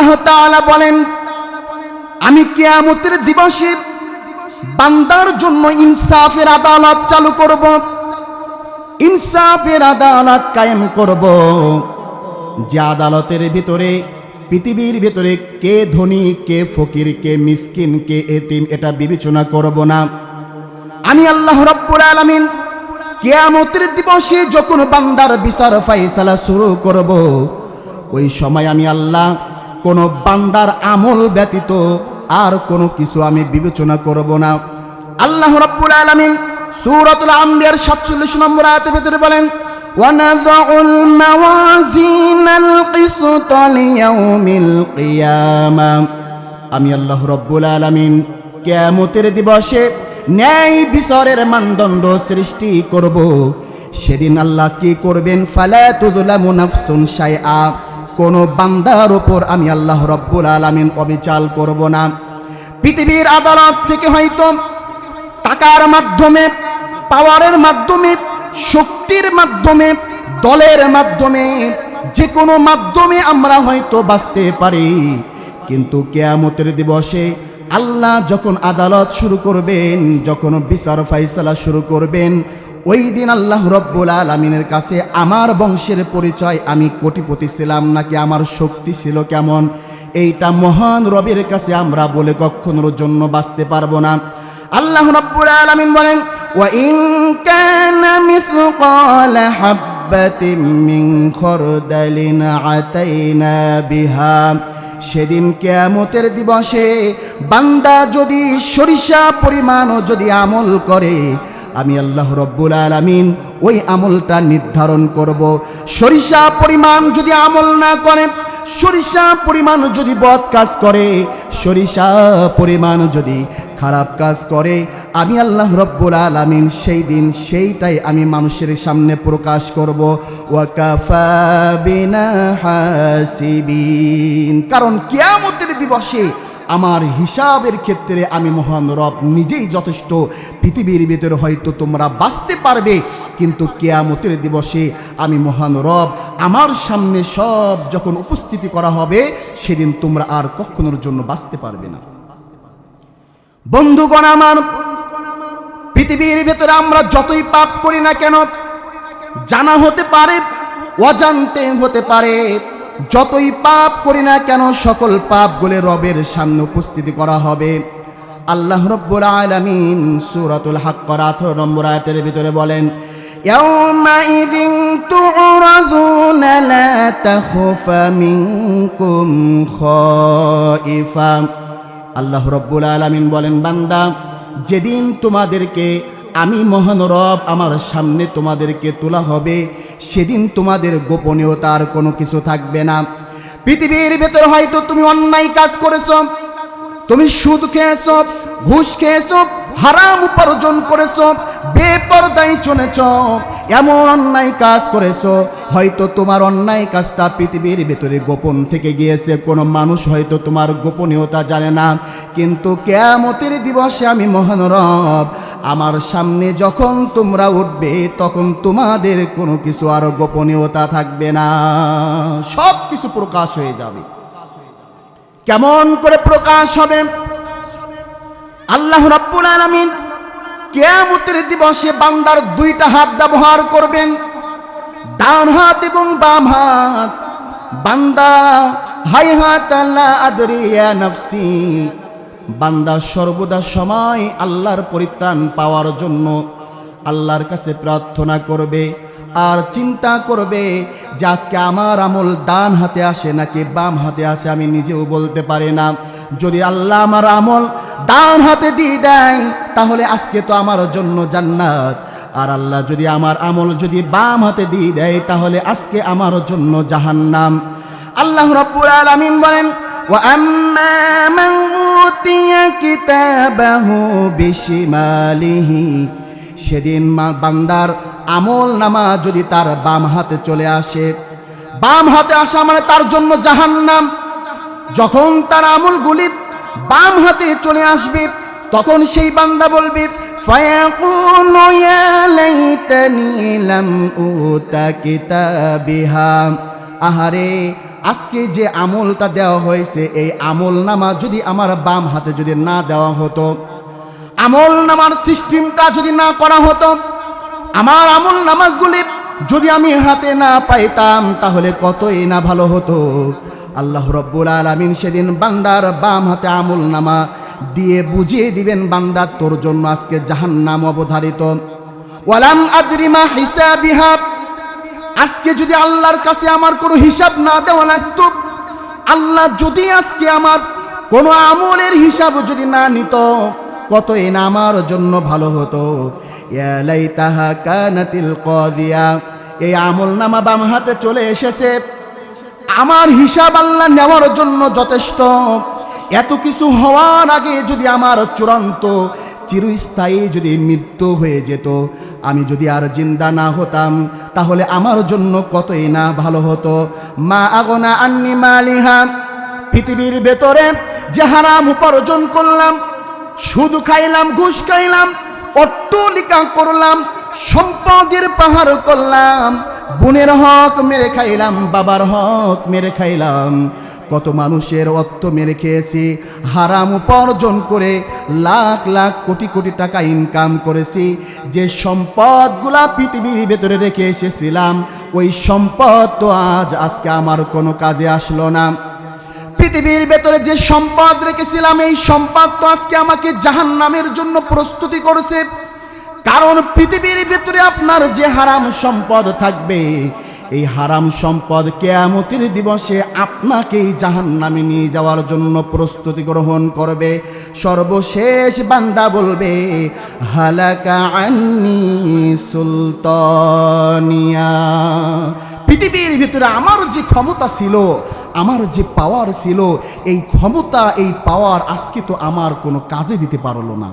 আল্লাহ তাআলা বলেন, আমি কিয়ামতের দিবসে বান্দার জন্য ইনসাফের আদালত চালু করব, ইনসাফের আদালত কায়েম করব, যে আদালতের ভিতরে পৃথিবীর ভিতরে কে ধনী কে ফকির কে মিসকিন কে এতিম এটা বিবেচনা করব না। আমি আল্লাহ রাব্বুল আলামিন কিয়ামতের দিবসে যখন বান্দার বিচার ফয়সালা শুরু করব, ওই সময় আমি আল্লাহ কোন বান্দার আমল ব্যতীত আর কোনো কিছু আমি বিবেচনা করব না। আল্লাহ রাব্বুল আলামিন সূরাতুল আম্বিয়ার 47 নম্বর আয়াতের ভিতরে বলেন, ওয়ানাযউল মাওয়াজিনাল কিসতা লিয়াউমিল কিয়ামা, আমি আল্লাহ রাব্বুল আলামিন কিয়ামতের দিবসে ন্যায় বিচারের মানদণ্ড সৃষ্টি করব। সেদিন আল্লাহ কি করবেন? ফালা তুযলামু নাফসুন শাইআ, কোন বান্দার উপর আমি আল্লাহ রাব্বুল আলামিন অবিচার করব না। পৃথিবীর আদালত থেকে হয়তো টাকার মাধ্যমে, পাওয়ারের মাধ্যমে, শক্তির মাধ্যমে, দলের মাধ্যমে, যে কোনো মাধ্যমে আমরা হয়তো বাঁচতে পারি, কিন্তু কিয়ামতের দিবসে আল্লাহ যখন আদালত শুরু করবেন, যখন বিচার ফয়সালা শুরু করবেন, ওই দিন আল্লাহ রাব্বুল আলামিনের কাছে আমার বংশের পরিচয়, আমি কোটিপতি ছিলাম নাকি আমার শক্তি ছিল কেমন, এইটা মহান রবের কাছে আমরা বলে কখনোর জন্য বাঁচতে পারবো না। আল্লাহ রাব্বুল আলামিন বলেন, ওয়া ইন কানা মিসকালা হাববাতিন মিন খারদালিন আতাইনা বিহা, সেদিন কিয়ামতের দিবসে বান্দা যদি সরিষা পরিমাণও যদি আমল করে, আমি আল্লাহ রাব্বুল আলামিন ওই আমলটা নির্ধারণ করব। সরিষা পরিমাণ যদি আমল না করে, সরিষা পরিমাণ যদি বদ কাজ করে, সরিষা পরিমাণ যদি খারাপ কাজ করে, আমি আল্লাহ রাব্বুল আলামিন সেই দিন সেইটাই আমি মানুষের সামনে প্রকাশ করব। ওয়া কাফা বিনা হাসিবিন, কারণ কিয়ামতের দিবসে আমার হিসাবের ক্ষেত্রে আমি মহান রব নিজেই যথেষ্ট। পৃথিবীর ভিতরে হয়তো তোমরা বাঁচতে পারবে, কিন্তু কিয়ামতের দিবসে আমি মহান রব আমার সামনে সব যখন উপস্থিতি করা হবে, সেদিন তোমরা আর কখনোর জন্য বাঁচতে পারবে না। বন্ধুগণ আমার, পৃথিবীর ভেতরে আমরা যতই পাপ করি না কেন, জানা হতে পারে অজান্তে হতে পারে, যতই পাপ করি না কেন সকল পাপগুলো রবের সামনে উপস্থিতি করা হবে। আল্লাহ রাব্বুল আলামিন সূরাতুল হাক্কার 18 নম্বর আয়াতের ভিতরে বলেন, ইয়াউমাইযিন তু'রাযুনা লা তাখফা মিনকুম খাইফা। আল্লাহ রাব্বুল আলামিন বলেন, বান্দা, যেদিন তোমাদেরকে আমি মহান রব আমার সামনে তোমাদেরকে তোলা হবে, সেদিন তোমাদের গোপনীয়তার কোনো কিছু থাকবে না। পৃথিবীর ভেতর হয়তো তুমি অন্যায় কাজ করেছো, তুমি সুদ খেয়েছো, ঘুষ খেয়েছো, হারাম উপার্জন করেছো, বেপরদায় চলেছো, এমন অন্যায় কাজ করেছো, হয়তো তোমার অন্যায় কাজটা পৃথিবীর ভেতরে গোপন থেকে গিয়েছে, কোনো মানুষ হয়তো তোমার গোপনীয়তা জানে না। কিন্তু কিয়ামতের দিবসে আমি মহান রব আমার সামনে যখন তোমরা উঠবে, তখন তোমাদের কোনো কিছু আর গোপনীয়তা থাকবে না, সব কিছু প্রকাশ হয়ে যাবে। কেমন করে প্রকাশ হবে? আল্লাহ রাব্বুল আলামিন কিয়ামতের দিবসে বান্দার দুইটা হাত ব্যবহার করবেন, ডান হাত এবং বাম হাত। বান্দা হায়হাত লা আদরি ইয়া নাফসি, বান্দা সর্বদা সময় আল্লাহর পরিত্রাণ পাওয়ার জন্য আল্লাহর কাছে প্রার্থনা করবে আর চিন্তা করবে যে আজকে আমার আমল ডান হাতে আসে নাকি বাম হাতে আসে, আমি নিজেও বলতে পারি না। যদি আল্লাহ আমার আমল ডান হাতে দিয়ে দেয়, তাহলে আজকে তো আমার জন্য জান্নাত, আর আল্লাহ যদি আমার আমল যদি বাম হাতে দিয়ে দেয়, তাহলে আজকে আমার জন্য জাহান্নাম। আল্লাহ রাব্বুল আলামিন বলেন, ওয়া আম্মা মান উতিয়া কিতাবাহু বিশিমালিহি, সেদিন বান্দার আমল নামা যদি তার বাম হাতে চলে আসে, বাম হাতে আসা মানে তার জন্য জাহান্নাম। যখন তার আমলগুলি বাম হাতে চলে আসবে, তখন সেই বান্দা বলবে, ফায়াকুলু ইয়া লাইতানি লাম উতা কিতাবিহা, আহারে আজকে যে আমলটা দেওয়া হয়েছে, এই আমল নামা যদি আমার বাম হাতে যদি না দেওয়া হতো, আমল নামার সিস্টেমটা যদি না করা হতো, আমার আমল নামাগুলি যদি আমি হাতে না পাইতাম, তাহলে কতই না ভালো হতো। আল্লাহ রাব্বুল আলামিন সেদিন বান্দার বাম হাতে আমল নামা দিয়ে বুঝিয়ে দিবেন, বান্দা তোর জন্য আজকে জাহান্নাম অবধারিত। ওয়ালাম আদরি মা হিসাবিহা, আজকে যদি আল্লাহর কাছে আমার কোনো হিসাব না দেওয়া লাগতো, আল্লাহ যদি আজকে আমার কোনো আমলের হিসাব যদি না নিত, কতই না আমার জন্য ভালো হতো। ইয়া লাইতাহা কানাতিল কাদিয়া, এই আমল নামা বাম হাতে চলে এসেছে, আমার হিসাব আল্লাহ নেওয়ার জন্য যথেষ্ট। এত কিছু হওয়ার আগে যদি আমার চূড়ান্ত চিরস্থায়ী যদি মৃত্যু হয়ে যেত, আমি যদি আর জিন্দা না হতাম, তাহলে আমার জন্য কতই না ভালো হতো। মা আগনা আন্নি মালিহা, পৃথিবীর ভেতরে যে হারাম উপার্জন করলাম, সুদ খাইলাম, ঘুষ খাইলাম, অট্টালিকা করলাম, সম্পদের পাহাড় করলাম, বোনের হক মেরে খাইলাম, বাবার হক মেরে খাইলাম, কত মানুষের অর্থ মেরে খেয়েছি, হারাম উপার্জন করে লাখ লাখ কোটি কোটি টাকা ইনকাম করেছি। যে সম্পদগুলা পৃথিবীর ভেতরে রেখে এসেছিলাম, ওই সম্পদ তো আজকে আমার কোনো কাজে আসলো না। পৃথিবীর ভেতরে যে সম্পদ রেখেছিলাম, এই সম্পদ তো আজকে আমাকে জাহান্নামের জন্য প্রস্তুতি করেছে। কারণ পৃথিবীর ভেতরে আপনার যে হারাম সম্পদ থাকবে, এই হারাম সম্পদ কিয়ামতের দিবসে আপনাকেই জাহান্নামে নিয়ে যাওয়ার জন্য প্রস্তুতি গ্রহণ করবে। সর্বশেষ বান্দা বলবে, হালাকা আন্নি সুলতানিয়া, পৃথিবীর ভিতরে আমার যে ক্ষমতা ছিল, আমার যে পাওয়ার ছিল, এই ক্ষমতা এই পাওয়ার আজকে তো আমার কোনো কাজে দিতে পারলো না।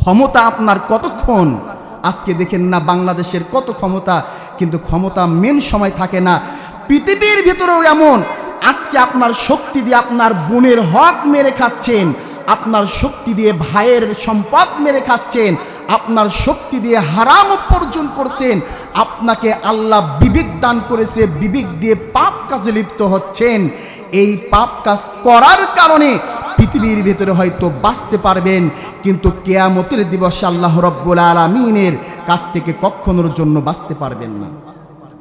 ক্ষমতা আপনার কতক্ষণ, আজকে দেখেন না বাংলাদেশের কত ক্ষমতা, কিন্তু ক্ষমতা মেন সময় থাকে না। পৃথিবীর ভিতরেও এমন, আজকে আপনার শক্তি দিয়ে আপনার বোনের হক মেরে খাচ্ছেন, আপনার শক্তি দিয়ে ভাইয়ের সম্পদ মেরে খাচ্ছেন, আপনার শক্তি দিয়ে হারাম উপার্জন করছেন। আপনাকে আল্লাহ বিবেক দান করেছে, বিবেক দিয়ে পাপ কাজে লিপ্ত হচ্ছেন। এই পাপ কাজ করার কারণে পৃথিবীর ভিতরে হয়তো বাঁচতে পারবেন, কিন্তু কিয়ামতের দিবসে আল্লাহ রাব্বুল আলামিনের কাছ থেকে কখনোর জন্য বাঁচতে পারবেন না।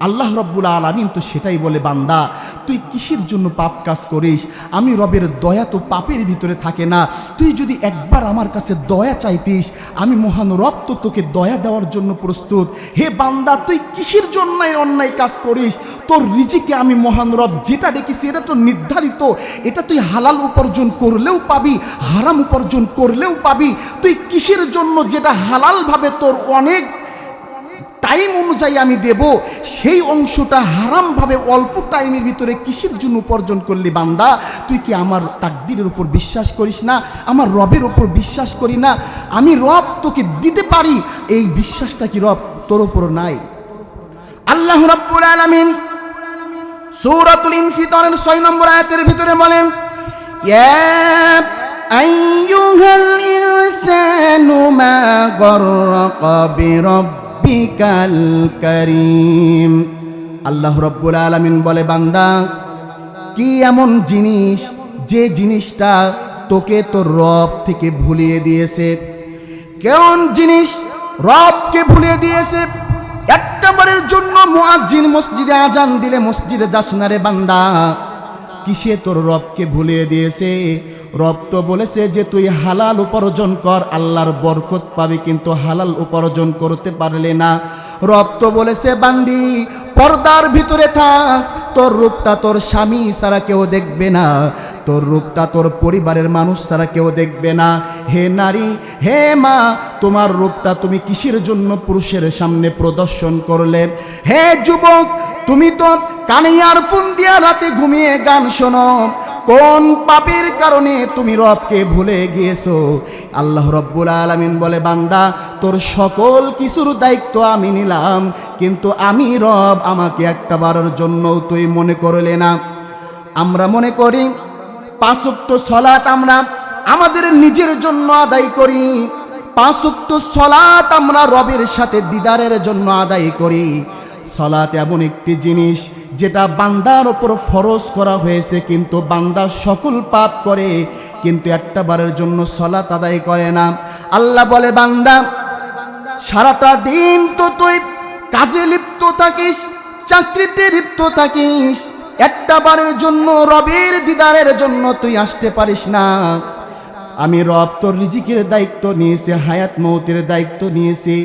আল্লাহ রাব্বুল আলামিন তো সেটাই বলে, বান্দা তুই কিসের জন্য পাপ কাজ করিস? আমি রবের দয়া তো পাপের ভিতরে থাকে না। তুই যদি একবার আমার কাছে দয়া চাইতিস, আমি মহান রব তো তোকে দয়া দেওয়ার জন্য প্রস্তুত। হে বান্দা, তুই কিসের জন্য অন্যায় কাজ করিস? তোর রিজিকে আমি মহান রব যেটা ডেকেছি এটা তো নির্ধারিত, এটা তুই হালাল উপার্জন করলেও পাবি, হারাম উপার্জন করলেও পাবি। তুই কিসের জন্য যেটা হালালভাবে তোর অনেক টাইম অনুযায়ী আমি দেব, সেই অংশটা হারামভাবে অল্প টাইমের ভিতরে কিসের জন্য উপার্জন করলি? বান্দা, তুই কি আমার তাকদীরের উপর বিশ্বাস করিস না? আমার রবের উপর বিশ্বাস করি না? আমি রব তোকে দিতে পারি, এই বিশ্বাসটা কি রব তোর উপর নাই? আল্লাহ রাব্বুল আলামিন সূরাতুল ইনফিতারের 6 নম্বর আয়াতের ভিতরে বলেন, ইয়া আইয়ুহাল ইনসানু মা গাররাকা বিরাব্বিকাল কারীম। আল্লাহ রাব্বুল আলামিন বলে, বান্দা কি এমন জিনিস যে জিনিসটা তোকে তোর রব থেকে ভুলিয়ে দিয়েছে? কেমন জিনিস রবকে ভুলিয়ে দিয়েছে? একবারের জন্য মুয়াজ্জিন মসজিদে আজান দিলে মসজিদে যাস না রে বান্দা। কিসে তোর রবকে ভুলিয়ে দিয়েছে? রব তো বলেছে যে তুই হালাল উপার্জন কর, আল্লাহর বরকত পাবি, কিন্তু হালাল উপার্জন করতে পারলে না। রব তো বলেছে, বান্দি পর্দার ভিতরে থাক, তোর রূপটা তোর স্বামী ছাড়া কেউ দেখবে না, তোর রূপটা তোর পরিবারের মানুষ ছাড়া কেউ দেখবে না। হে নারী, হে মা, তোমার রূপটা তুমি কিসের জন্য পুরুষের সামনে প্রদর্শন করলে? হে যুবক, তুমি তো কানে ইয়ারফোন দিয়া রাতে ঘুমিয়ে গান শোনো, কোন পাপের কারণে তুমি রবকে ভুলে গিয়েছো? আল্লাহ রাব্বুল আলামিন বলে, বান্দা তোর সকল কিছুর দায়িত্ব আমি নিলাম, কিন্তু আমি রব আমাকে একটাবারের জন্য তুই মনে করলে না। আমরা মনে করি 5 ওয়াক্ত সালাত আমরা আমাদের নিজের জন্য আদায় করি, 5 ওয়াক্ত সালাত আমরা রবের সাথে দিদারের জন্য আদায় করি। সালাত এমন একটি জিনিস যেটা বান্দার ওপর ফরজ করা হয়েছে, কিন্তু বান্দা সকল পাপ করে, কিন্তু একটা বারের জন্য সালাত আদায় করে না। আল্লাহ বলে, বান্দা সারাটা দিন তো তুই কাজে লিপ্ত থাকিস, চাকরিতে লিপ্ত থাকিস, একটা বারের জন্য রবের দিদারের জন্য তুই আসতে পারিস না। আমি রব তোর রিজিকের দায়িত্ব নিয়েছি, হায়াত মৌতের দায়িত্ব নিয়েছি।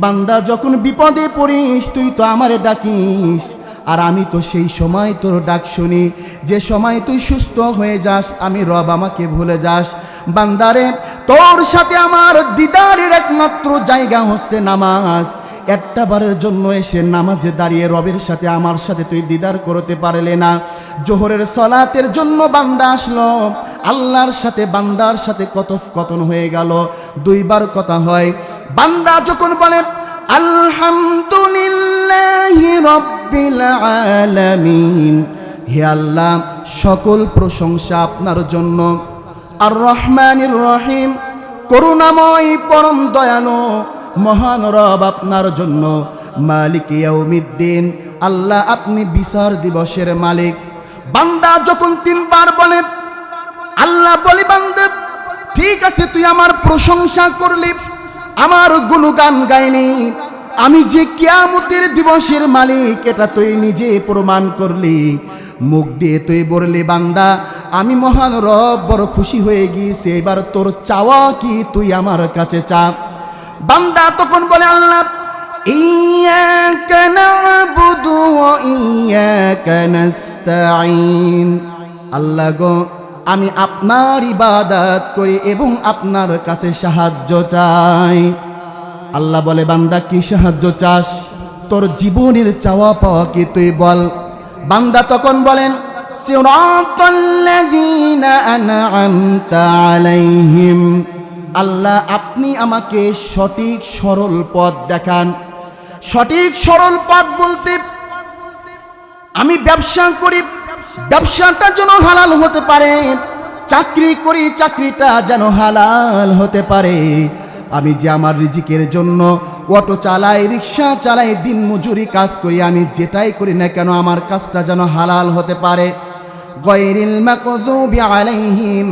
বান্দা যখন বিপদে পড়িস তুই তো আমারে ডাকিস, আর আমি তো সেই সময় তোর ডাক শুনি, যে সময় তুই সুস্থ হয়ে যাস আমি রব আমাকে ভুলে যাস। বান্দারে তোর সাথে আমার দিদারের একমাত্র জায়গা হচ্ছে নামাজ। একটা বারের জন্য এসে নামাজে দাঁড়িয়ে রবের সাথে আমার সাথে তুই দিদার করতে পারলে না। জোহরের সালাতের জন্য বান্দা আসলো, আল্লাহর সাথে বান্দার সাথে কথোপকথন হয়ে গেল, দুইবার কথা হয়। বান্দা যখন বলে আলহামদুলিল্লাহি রাব্বিল আলামিন, হে আল্লাহ সকল প্রশংসা আপনার জন্য, আর রহমানির রহিম করুণাময় পরম দয়ালু মহান রব আপনার জন্য, মালিক ইয়াউমিদ্দিন আল্লাহ আপনি বিচার দিবসের মালিক। বান্দা যখন তিনবার বলে, আল্লাহ বলি বান্দা ঠিক আছে তুই আমার প্রশংসা করলি, আমার গুণগান গাইলি, আমি যে কিয়ামতের দিবসের মালিক এটা তুই নিজে প্রমাণ করলি, মুখ দিয়ে তুই বললি বান্দা আমি মহান রব বড় খুশি হয়ে গিয়েছি, এবার তোর চাওয়া কি তুই আমার কাছে চা। বান্দা তখন বলে আল্লাহ ইয়াকা না'বুদু ওয়া ইয়াকা নাস্তাঈন, আল্লাহ গো আমি আপনার ইবাদত করি এবং আপনার কাছে সাহায্য চাই। আল্লাহ বলে বান্দা কি সাহায্য চাস, তোর জীবনের চাওয়া পাওয়া কি তুই বল। বান্দা তখন বলেন সিরাতাল্লাযীনা আন'আমতা আলাইহিম, আল্লাহ আপনি আমাকে সঠিক সরল পথ দেখান। সঠিক সরল পথ বলতে আমি ব্যবসা করি, ব্যবসাটা যেন হালাল হতে পারে, চাকরি করি চাকরিটা যেন হালাল হতে পারে, আমি যে আমার রিজিকের জন্য অটো চালাই, রিক্সা চালাই, দিন মজুরি কাজ করি, আমি যেটাই করি না কেন আমার কাজটা যেন হালাল হতে পারে। গায়রিল মাগযুবি আলাইহিম,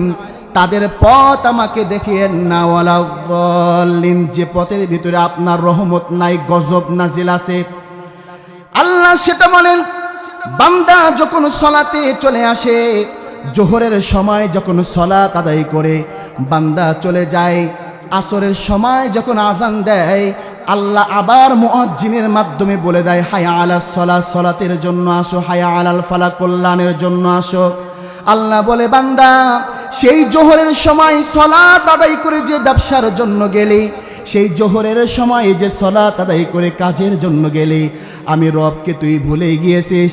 তাদের পথ আমাকে দেখিয়েন না, ওয়ালা যাল্লিন, যে পথের ভিতরে আপনার রহমত নাই, গজব নাজিল আছে। আল্লাহ সেটা বলেন। বান্দা যখন সালাতে চলে আসে, জোহরের সময় যখন সালাত আদায় করে বান্দা চলে যায়, আসরের সময় যখন আজান দেয় আল্লাহ আবার মুয়াজ্জিনের মাধ্যমে বলে দেয় হায়া আলাস সালাত, সালাতের জন্য আসো, হায়া আলাল ফালাহ, কল্যাণের জন্য আসো। আল্লাহ বলে বান্দা সেই জোহরের সময় সালাত আদায় করে যে ব্যবসার জন্য গেলি, সেই জোহরের সময় যে সালাত আদায় করে কাজের জন্য গেলি, আমি রবকে তুই ভুলে গিয়েছিস।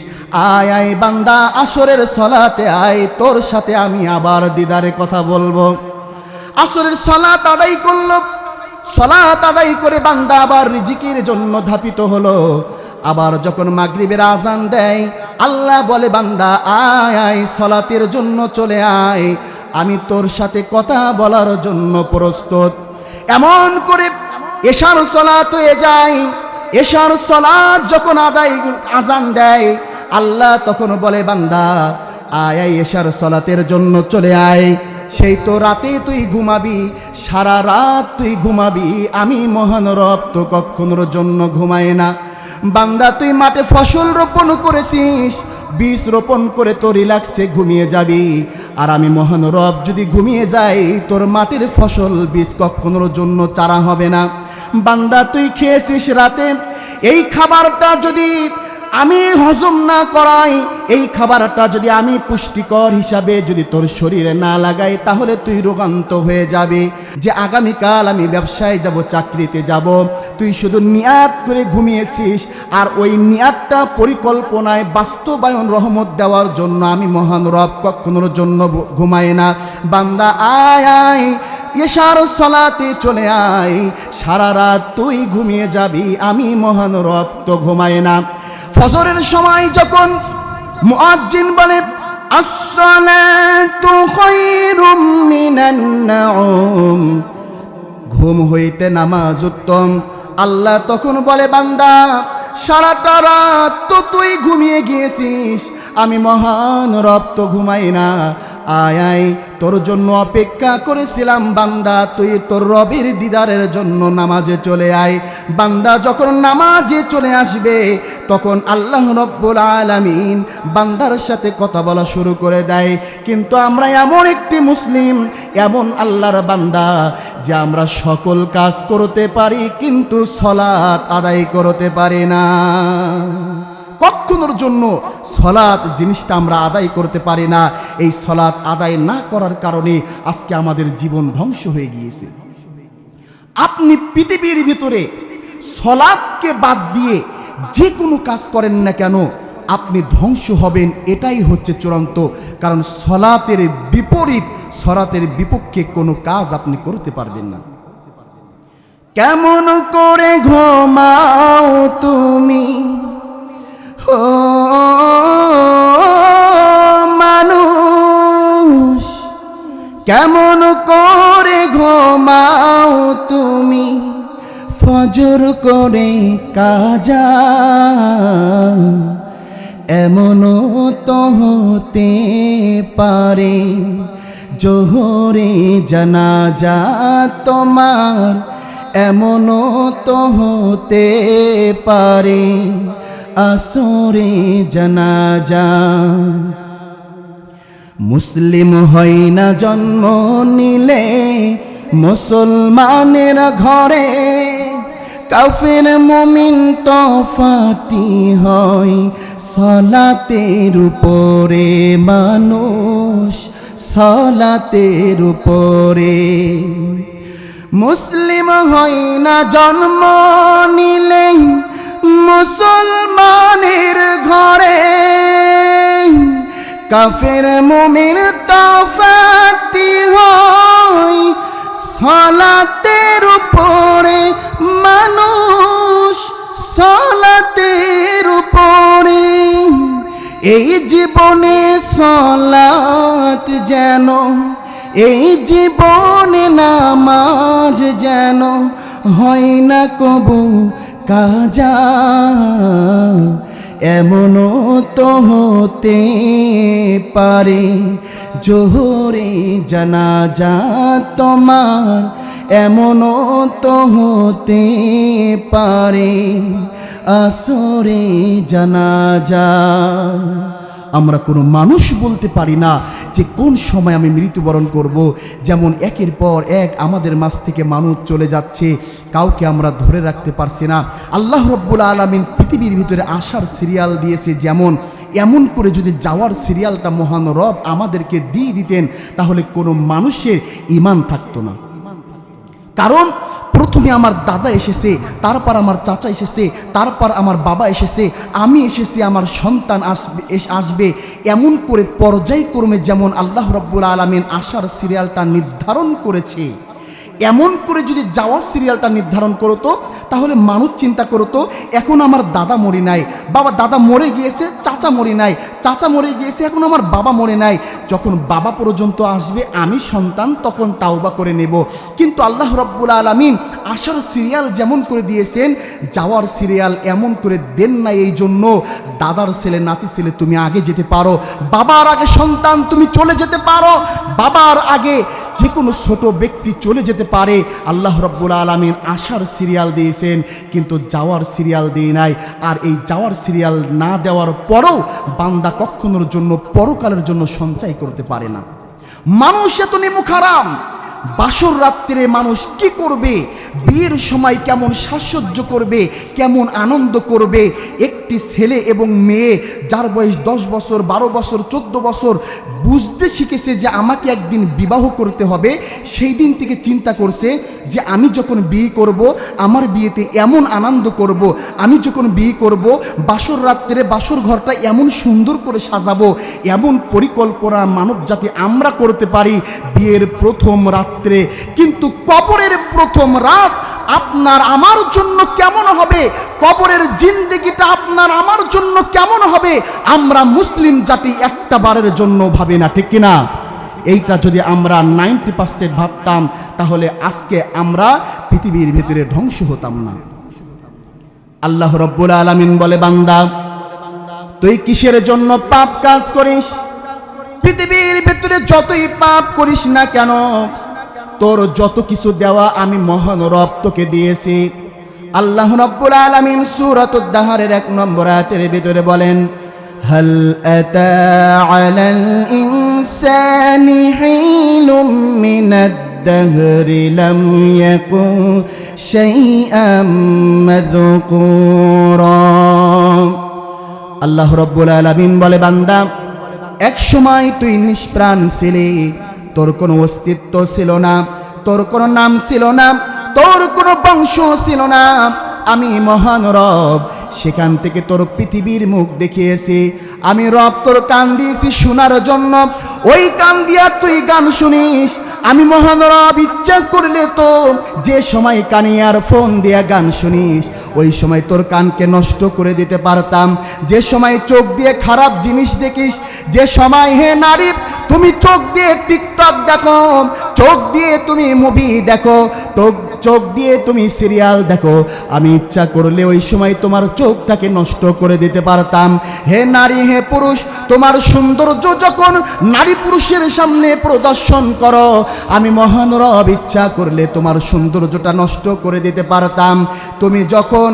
আয় আয় বান্দা আসরের সালাতে আয়, তোর সাথে আমি আবার দিদারে কথা বলবো। আসরের সালাত আদায় করলো, সালাত আদায় করে বান্দা আবার রিজিকের জন্য ধাপিত হলো। আবার যখন মাগরিবের আজান দেয় আল্লাহ বলে বান্দা আয় আয় সালাতের জন্য চলে আয়, আমি তোর সাথে কথা বলার জন্য প্রস্তুত। এমন করে এশার সালাত হয়ে যায়। এশার সালাত যখন আজান দেয় আল্লাহ তখন বলে বান্দা আয় আয় এশার সালাতের জন্য চলে আয়। সেই তো রাতে তুই ঘুমাবি, সারা রাত তুই ঘুমাবি, আমি মহান রব তো কখনোর জন্য ঘুমায় না। বান্দা তুই মাঠে ফসল রোপণ করেছিস, বীজ রোপণ করে তো রিল্যাক্সে ঘুমিয়ে যাবি, আর আমি মহান রব যদি ঘুমিয়ে যাই তোর মাটির ফসল বীজ কখনোর জন্য চারা হবে না। বান্দা তুই খেয়েছিস রাতে, এই খাবারটা যদি আমি হজম না করাই, এই খাবারটা যদি আমি পুষ্টিকর হিসাবে যদি তোর শরীরে না লাগাই, তাহলে তুই রোগান্ত হয়ে যাবে যে আগামীকাল আমি ব্যবসায় যাব, চাকরিতে যাব। তুই শুধু নিয়াত করে ঘুমিয়েছিস, আর ওই নিয়াতটা পরিকল্পনায় বাস্তবায়ন রহমত দেওয়ার জন্য আমি মহান রব কখনোর জন্য ঘুমাই না। বান্দা আয় আয় এশার সালাতে চলে আয়, সারা রাত তুই ঘুমিয়ে যাবি, আমি মহান রব তো ঘুমাই না। ফজরের সময় যখন মুয়াজ্জিন বলে আসসালাতু খায়রুম মিনান নাউম, ঘুম হইতে নামাজ উত্তম, আল্লাহ তখন বলে বান্দা সারাটা রাত তো তুই ঘুমিয়ে গিয়েছিস, আমি মহান রব তো ঘুমাই না। আয় আয়, তোর জন্য অপেক্ষা করেছিলাম বান্দা, তুই তোর রবের দিদারের জন্য নামাজে চলে আয়। বান্দা যখন নামাজে চলে আসবে তখন আল্লাহ রব্বুল আলামিন বান্দার সাথে কথা বলা শুরু করে দেয়। কিন্তু আমরা এমন একটি মুসলিম, এমন আল্লাহর বান্দা যে আমরা সকল কাজ করতে পারি কিন্তু সালাত আদায় করতে পারি না। কখনোর জন্য সালাত জিনিসটা আমরা আদায় করতে পারি না। এই সালাত আদায় না করার কারণে আজকে আমাদের জীবন ধ্বংস হয়ে গিয়েছে। আপনি পৃথিবীর ভিতরে সালাতকে বাদ দিয়ে যে কোনো কাজ করেন না কেন আপনি ধ্বংস হবেন, এটাই হচ্ছে চূড়ান্ত। কারণ সালাতের বিপরীত, সালাতের বিপক্ষে কোনো কাজ আপনি করতে পারবেন না। কেমন করে ঘুমাও তুমি ও মানুষ, কেমন করে ঘুমাও তুমি ফজর করে কাজা, এমনও তো হতে পারে জোহরে জানাজা তোমার, এমনও তো হতে পারে আসরে জানাজা। মুসলিম হয় না জন্ম নিলে মুসলমানের ঘরে, কাফের মুমিন তফাতি হয় সালাতের উপরে মানুষ, সালাতের উপরে। মুসলিম হয় না জন্ম নিলে মুসলমানের ঘরে, কাফের মুমিন তফাতি হয় সালাতের উপরে মানুষ, সালাতের উপরে। এই জীবনে সালাত যেন, এই জীবনে নামাজ যেন হয় না কবু কাজা, এমনও তো হতে পারে জোহরে জানাজা তোমার, এমনও তো হতে পারে আসরে জানাজা। আমরা কোনো মানুষ বলতে পারি না যে কোন সময় আমি মৃত্যুবরণ করব। যেমন একের পর এক আমাদের মাঝ থেকে মানুষ চলে যাচ্ছে, কাউকে আমরা ধরে রাখতে পারছি না। আল্লাহ রব্বুল আলামিন পৃথিবীর ভিতরে আসার সিরিয়াল দিয়েছে যেমন, এমন করে যদি যাওয়ার সিরিয়ালটা মহান রব আমাদেরকে দিয়ে দিতেন তাহলে কোনো মানুষের ঈমান থাকতো না। কারণ প্রথমে আমার দাদা এসেছে, তারপর আমার চাচা এসেছে, তারপর আমার বাবা এসেছে, আমি এসেছি, আমার সন্তান আসবে। এমন করে পর্যায়ক্রমে যেমন আল্লাহ রাব্বুল আলামিন আসার সিরিয়ালটা নির্ধারণ করেছে, এমন করে যদি যাওয়ার সিরিয়ালটা নির্ধারণ করতো তাহলে মানুষ চিন্তা করতো এখন আমার দাদা মরে নাই, বাবা দাদা মরে গিয়েছে, চাচা মরে নাই, চাচা মরে গিয়েছে, এখন আমার বাবা মরে নাই। যখন বাবা পর্যন্ত আসবে আমি সন্তান তখন তাওবা করে নেব। কিন্তু আল্লাহ রাব্বুল আলামিন আসার সিরিয়াল যেমন করে দিয়েছেন যাওয়ার সিরিয়াল এমন করে দেন না। এই জন্য দাদার ছেলে নাতি ছেলে তুমি আগে যেতে পারো, বাবার আগে সন্তান তুমি চলে যেতে পারো, বাবার আগে যে কোনো ছোট ব্যক্তি চলে যেতে পারে। আল্লাহ রাব্বুল আলামিন আসার সিরিয়াল দিয়েছেন কিন্তু যাওয়ার সিরিয়াল দিয়ে নাই। আর এই যাওয়ার সিরিয়াল না দেওয়ার পরেও বান্দা কখনোর জন্য পরকালের জন্য সঞ্চয় করতে পারে না। মানুষ এত নিমুখ হারাম, বাসর রাত্রে মানুষ কি করবে, বিয়ের সময় কেমন সাজসজ্জ করবে, কেমন আনন্দ করবে। একটি ছেলে এবং মেয়ে যার বয়স 10 বছর 12 বছর 14 বছর বুঝতে শিখেছে যে আমাকে একদিন বিবাহ করতে হবে, সেই দিন থেকে চিন্তা করছে যে আমি যখন বিয়ে করব আমার বিয়েতে এমন আনন্দ করব, আমি যখন বিয়ে করব বাসর রাত্রে বাসর ঘরটা এমন সুন্দর করে সাজাবো। এমন পরিকল্পনা মানব জাতি আমরা করতে পারি বিয়ের প্রথম রাত্রে। কিন্তু কবরের প্রথম রাত আপনার আমার জন্য কেমন হবে, কবরের জিন্দেগিটা আপনার আমার জন্য কেমন হবে, আমরা মুসলিম জাতি একটা বারের জন্য ভাবি না, ঠিক কিনা? এইটা যদি আমরা 90% ভাবতাম তাহলে আজকে আমরা পৃথিবীর ভিতরে ধ্বংস হতাম না। আল্লাহ রব্বুল আলামিন বলে, বান্দা তুই কিসের জন্য পাপ কাজ করিস? পৃথিবীর ভিতরে যতই পাপ করিস না কেন, তোর যত কিছু দেওয়া আমি মহান রব তোকে দিয়েছি। আল্লাহ রাব্বুল আলামিন সূরাতুদ দাহরের 1 নম্বর আয়াতের ভিতরে বলেন, হাল আতা আলাল ইনসানি হিলুম মিনাদ দাহরি লাম ইয়াকুন শাইআম মাযকুরা। আল্লাহ রাব্বুল আলামিন বলে, বান্দা এক সময় তুই নিষ্প্রাণ ছিলি, তোর কোনো অস্তিত্ব ছিল না, তোর কোনো নাম ছিল না, তোর কোনো বংশ ছিল না। আমি মহান রব সেখান থেকে তোর পৃথিবীর মুখ দেখিয়েছি। আমি রব তোর কান দিয়েছি শোনার জন্য, ওই কান দিয়া তুই গান শুনিস। আমি মহান রব ইচ্ছা করলে তো যে সময় কানে আর ফোন দিয়া গান শুনিস, ওই সময় তোর কানকে নষ্ট করে দিতে পারতাম। যে সময় চোখ দিয়ে খারাপ জিনিস দেখিস, যে সময় হে নারী তুমি চোখ দিয়ে টিকটক দেখো, চোখ দিয়ে তুমি মুভি দেখো, চোখ দিয়ে তুমি সিরিয়াল দেখো, আমি ইচ্ছা করলে ওই সময় তোমার চোখটাকে নষ্ট করে দিতে পারতাম। হে নারী, হে পুরুষ, তোমার সৌন্দর্য যখন নারী পুরুষের সামনে প্রদর্শন করো, আমি মহান রব ইচ্ছা করলে তোমার সৌন্দর্যটা নষ্ট করে দিতে পারতাম। তুমি যখন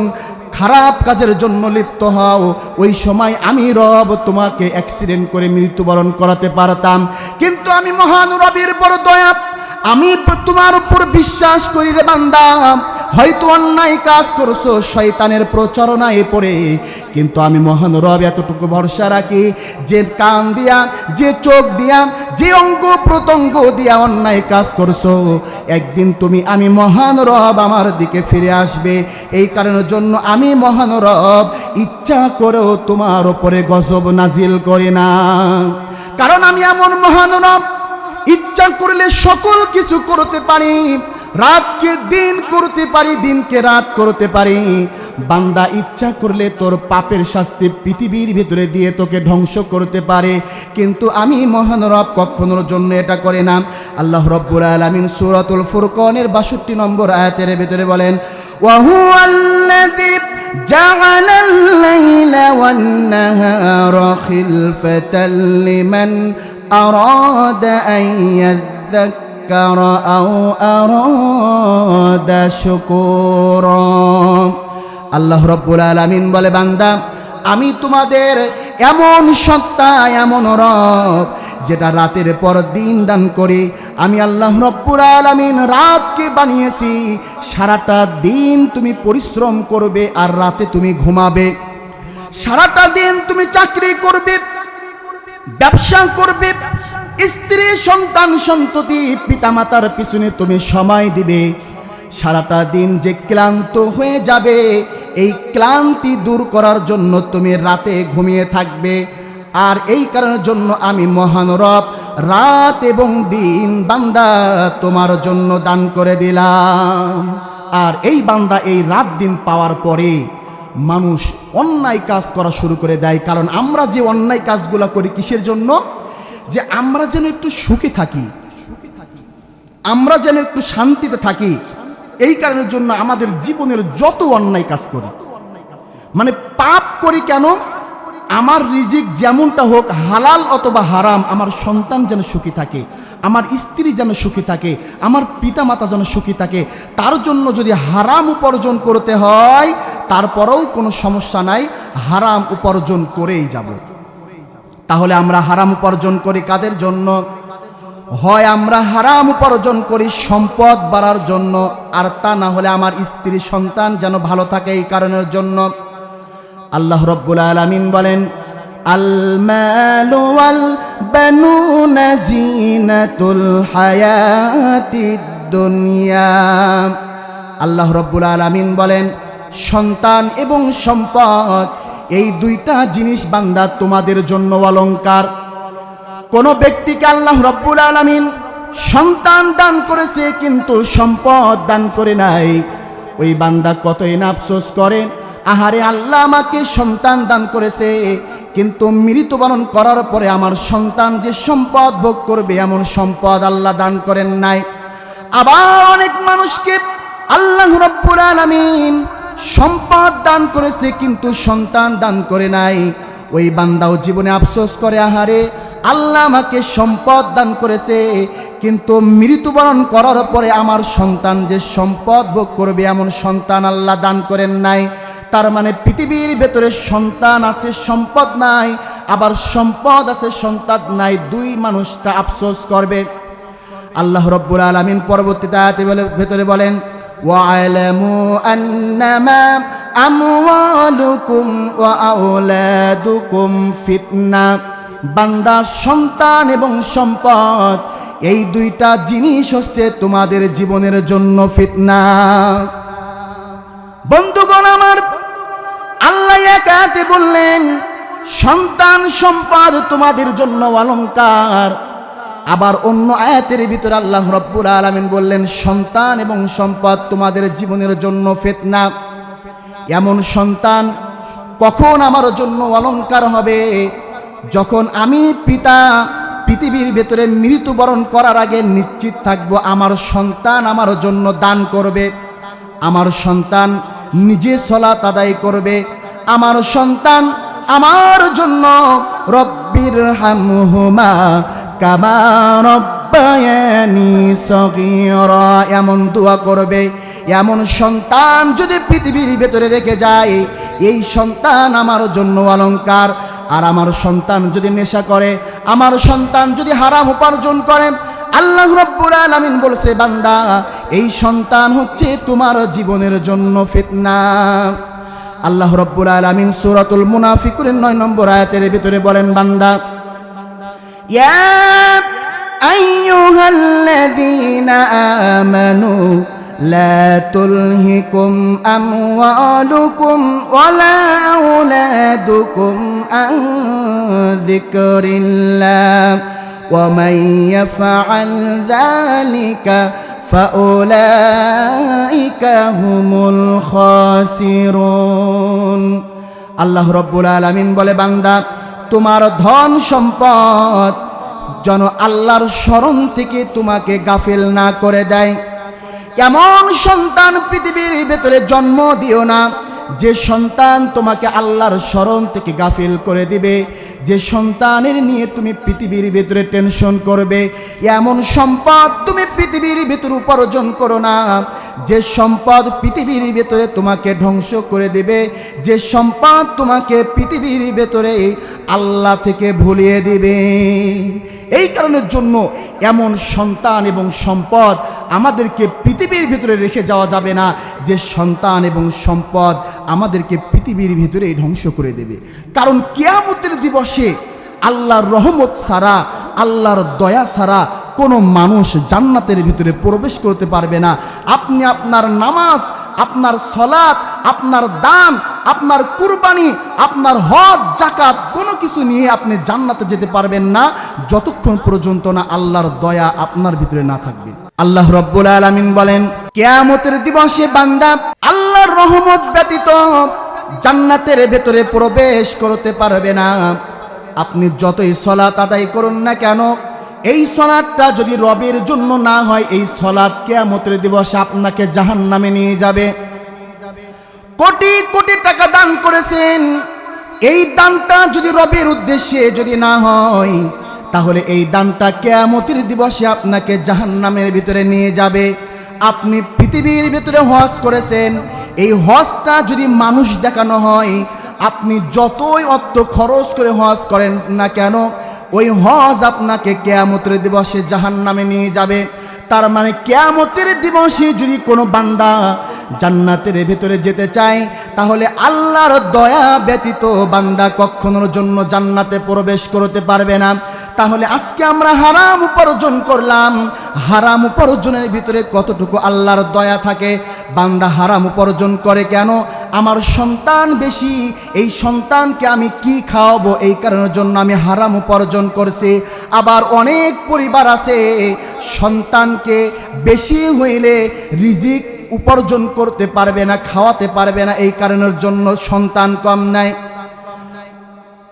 খারাপ কাজের জন্য লিপ্ত হও, ওই সময় আমি রব তোমাকে অ্যাক্সিডেন্ট করে মৃত্যুবরণ করাতে পারতাম। কিন্তু আমি মহান রবের বড় দয়া, আমি তোমার উপর বিশ্বাস করি রে বান্দা। হয়তো অন্যায় কাজ করছো শয়তানের প্রচারণায় পড়ে, কিন্তু আমি মহান রব এতটুকু ভরসা রাখি, যে কান দিয়া, যে চোখ দিয়া, যে অঙ্গ প্রত্যঙ্গ দিয়া অন্যায় কাজ করছো, একদিন তুমি আমি মহান রব আমার দিকে ফিরে আসবে। এই কারণের জন্য আমি মহান রব ইচ্ছা করেও তোমার উপরে গজব নাজিল করি না। কারণ আমি এমন মহান রব, ইচ্ছা করলে সকল কিছু করতে পারি। রাতকে দিন করতে পারি, দিনকে রাত করতে পারি। বান্দা ইচ্ছা করলে তোর পাপের শাস্তি পৃথিবীর ভিতরে দিয়ে তোকে ধ্বংস করতে পারে, কিন্তু আমি মহান রব কখনোর জন্য এটা করে না। আল্লাহ রাব্বুল আলামিন সূরাতুল ফুরকানের 62 নম্বর আয়াতের ভিতরে বলেন, ওয়া হুয়াল্লাযী জাআলাল লাইলা ওয়ান নাহারা খিলফাতাল লিমান আরাদা আন ইয়াযযাক্কারা আও আরাদা শুকুরা। আল্লাহ রাব্বুল আলামিন বলে, বান্দা আমি তোমাদের এমন সত্তা, এমন রব যেটা রাতের পর দিন দান করে। আমি আল্লাহ রাব্বুল আলামিন রাতকে বানিয়েছি, সারাটা দিন তুমি পরিশ্রম করবে আর রাতে তুমি ঘুমাবে। সারাটা দিন তুমি চাকরি করবে, ব্যবসা করবে, স্ত্রী সন্তান সন্ততি পিতামাতার পিছনে তুমি সময় দিবে। সারাটা দিন যে ক্লান্ত হয়ে যাবে, এই ক্লান্তি দূর করার জন্য তুমি রাতে ঘুমিয়ে থাকবে। আর এই কারণের জন্য আমি মহান রব রাত এবং দিন বান্দা তোমার জন্য দান করে দিলাম। আর এই বান্দা এই রাত দিন পাওয়ার পরে মানুষ অন্যায় কাজ করা শুরু করে দেয়। কারণ আমরা যে অন্যায় কাজগুলো করি কিসের জন্য? যে আমরা যেন একটু সুখে থাকি, আমরা যেন একটু শান্তিতে থাকি। এই কারণের জন্য আমাদের জীবনের যত অন্যায় কাজ করি, মানে পাপ করি কেন? আমার রিজিক যেমনটা হোক, হালাল অথবা হারাম, আমার সন্তান যেন সুখী থাকে, আমার স্ত্রী যেন সুখী থাকে, আমার পিতা মাতা যেন সুখী থাকে। তার জন্য যদি হারাম উপার্জন করতে হয়, তারপরেও কোনো সমস্যা নাই, হারাম উপার্জন করেই যাব। তাহলে আমরা হারাম উপার্জন করি কাদের জন্য? হয় আমরা হারাম উপার্জন করি সম্পদ বাড়ার জন্য, আর তা না হলে আমার স্ত্রী সন্তান যেন ভালো থাকে এই কারণের জন্য। আল্লাহ রাব্বুল আলামিন বলেন, আল মালু ওয়াল বানুনা জিনাতুল হায়াতিদ দুনিয়া। আল্লাহ রাব্বুল আলামিন বলেন, সন্তান এবং সম্পদ এই দুইটা জিনিস বান্দা তোমাদের জন্য অলংকার। কোন ব্যক্তিকে আল্লাহ রাব্বুল আলামিন সন্তান দান করেছে কিন্তু সম্পদ দান করে নাই, ওই বান্দা কতই না আফসোস করে, আহারে আল্লাহ আমাকে সন্তান দান করেছে, কিন্তু মৃত্যুবরণ করার পরে আমার সন্তান যে সম্পদ ভোগ করবে এমন সম্পদ আল্লাহ দান করেন নাই। আবার অনেক মানুষকে আল্লাহ রাব্বুল আলামিন সম্পদ দান করেছে কিন্তু সন্তান দান করে নাই, ওই বান্দাও জীবনে আফসোস করে, আহারে আল্লাহ আমাকে সম্পদ দান করেছে কিন্তু মৃত্যুবরণ করার পরে আমার সন্তান যে সম্পদ ভোগ করবে এমন সন্তান আল্লাহ দান করেন নাই। তার মানে পৃথিবীর ভেতরে সন্তান আছে সম্পদ নাই, আবার সম্পদ আছে সন্তান নাই, দুই মানুষটা আফসোস করবে। আল্লাহ রাব্বুল আলামিন পরবর্তীতে আয়াতে ভেতরে বলেন, ওয়া'লামু আন্নামা আমওয়ালুকুম ওয়া আওলাদুকুম ফিতনা। বান্দা, সন্তান এবং সম্পদ এই দুইটা জিনিস হচ্ছে তোমাদের জীবনের জন্য ফিতনা। বন্ধুগণ আমার, আল্লাহ এক আয়াতে বললেন সন্তান সম্পদ তোমাদের জন্য অলংকার, আবার অন্য আয়াতের ভিতরে আল্লাহ রাব্বুল আলামিন বললেন সন্তান এবং সম্পদ তোমাদের জীবনের জন্য ফিতনা। এমন সন্তান কখন আমার জন্য অলংকার হবে? যখন আমি পিতা পৃথিবীর ভেতরে মৃত্যুবরণ করার আগে নিশ্চিত থাকবো আমার সন্তান আমার জন্য দান করবে, আমার সন্তান নিজে সালাত আদায় করবে, আমার সন্তান আমার জন্য রব্বির হামহুমা কামা রব্বায়ানি সগীরা এমন দোয়া করবে। এমন সন্তান যদি পৃথিবীর ভেতরে রেখে যায়, এই সন্তান আমার জন্য অলংকার। আর আমার সন্তান যদি নেশা করে, আমার সন্তান যদি হারাম উপার্জন করে, আল্লাহ রাব্বুল আলামিন বলছে বান্দা এই সন্তান হচ্ছে তোমার জীবনের জন্য ফিতনা। আল্লাহ রাব্বুল আলামিন সূরাতুল মুনাফিকুনের 9 নম্বর আয়াতের ভিতরে বলেন, বান্দা ইয়া আইয়ুহাল্লাযীনা আমানু লা তুলহিকুম আমওয়ালুকুম ওয়ালা আওলাদুকুম আন যিকরিল্লাহ ওয়া মান ইয়াফআল যালিকা ফাউলাইকা হুমুল খাসিরুন। আল্লাহ রাব্বুল আলামিন বলে, বান্দা তোমার ধন সম্পদ যেন আল্লাহর স্মরণ থেকে তোমাকে গাফিল না করে দেয়। এমন সন্তান পৃথিবীর ভেতরে জন্ম দিও না যে সন্তান তোমাকে আল্লাহর স্মরণ থেকে গাফিল করে দিবে, যে সন্তানের নিয়ে তুমি পৃথিবীর ভেতরে টেনশন করবে। এমন সম্পদ তুমি পৃথিবীর ভেতরে উপার্জন করো না যে সম্পদ পৃথিবীর ভেতরে তোমাকে ধ্বংস করে দেবে, যে সম্পদ তোমাকে পৃথিবীর ভেতরে আল্লাহ থেকে ভুলিয়ে দিবে। এই কারণের জন্য এমন সন্তান এবং সম্পদ আমাদেরকে পৃথিবীর ভিতরে রেখে যাওয়া যাবে না যে সন্তান এবং সম্পদ আমাদেরকে পৃথিবীর ভিতরে ধ্বংস করে দেবে। কারণ কিয়ামতের দিবসে আল্লাহর রহমত ছাড়া, আল্লাহর দয়া ছাড়া কোনো মানুষ জান্নাতের ভিতরে প্রবেশ করতে পারবে না। আপনি আপনার নামাজ, আপনার সালাত, আপনার দান, আপনার কুরবানি, আপনার হজ, যাকাত কোনো কিছু নিয়ে আপনি জান্নাতে যেতে পারবেন না যতক্ষণ পর্যন্ত না আল্লাহর দয়া আপনার ভিতরে না থাকবে। আল্লাহ রাব্বুল আলামিন বলেন, কিয়ামতের দিবসে বান্দা আল্লাহর রহমত ব্যতীত জান্নাতের ভেতরে প্রবেশ করতে পারবে না। আপনি যতই সালাত আদায় করুন না কেন, এই সালাতটা যদি রবের জন্য না হয়, এই সালাত কিয়ামতের দিবসে আপনাকে জাহান্নামে নিয়ে যাবে। কোটি কোটি টাকা দান করেছেন, এই দানটা যদি রবের উদ্দেশ্যে যদি না হয়, তাহলে এই দানটা কিয়ামতের দিবসে আপনাকে জাহান্নামের ভিতরে নিয়ে যাবে। আপনি পৃথিবীর ভিতরে হজ করেছেন, এই হজটা যদি মানুষ দেখানো হয়, আপনি যতই অর্থ খরচ করে হজ করেন না কেন, ওই হজ আপনাকে কিয়ামতের দিবসে জাহান্নামে নিয়ে যাবে। তার মানে কিয়ামতের দিবসে যদি কোনো বান্দা জান্নাতের ভিতরে যেতে চায়, তাহলে আল্লাহর দয়া ব্যতীত বান্দা কখনোর জন্য জান্নাতে প্রবেশ করতে পারবে না। তাহলে আজকে আমরা হারাম উপার্জন করলাম, হারাম উপার্জনের ভিতরে কতটুকু আল্লাহর দয়া থাকে? বান্দা হারাম উপার্জন করে কেন? আমার সন্তান বেশি, এই সন্তানকে আমি কি খাওয়াবো, এই কারণের জন্য আমি হারাম উপার্জন করছি। আবার অনেক পরিবার আছে সন্তানকে বেশি হইলে রিজিক উপার্জন করতে পারবে না, খাওয়াতে পারবে না, এই কারণের জন্য সন্তান কম নাই।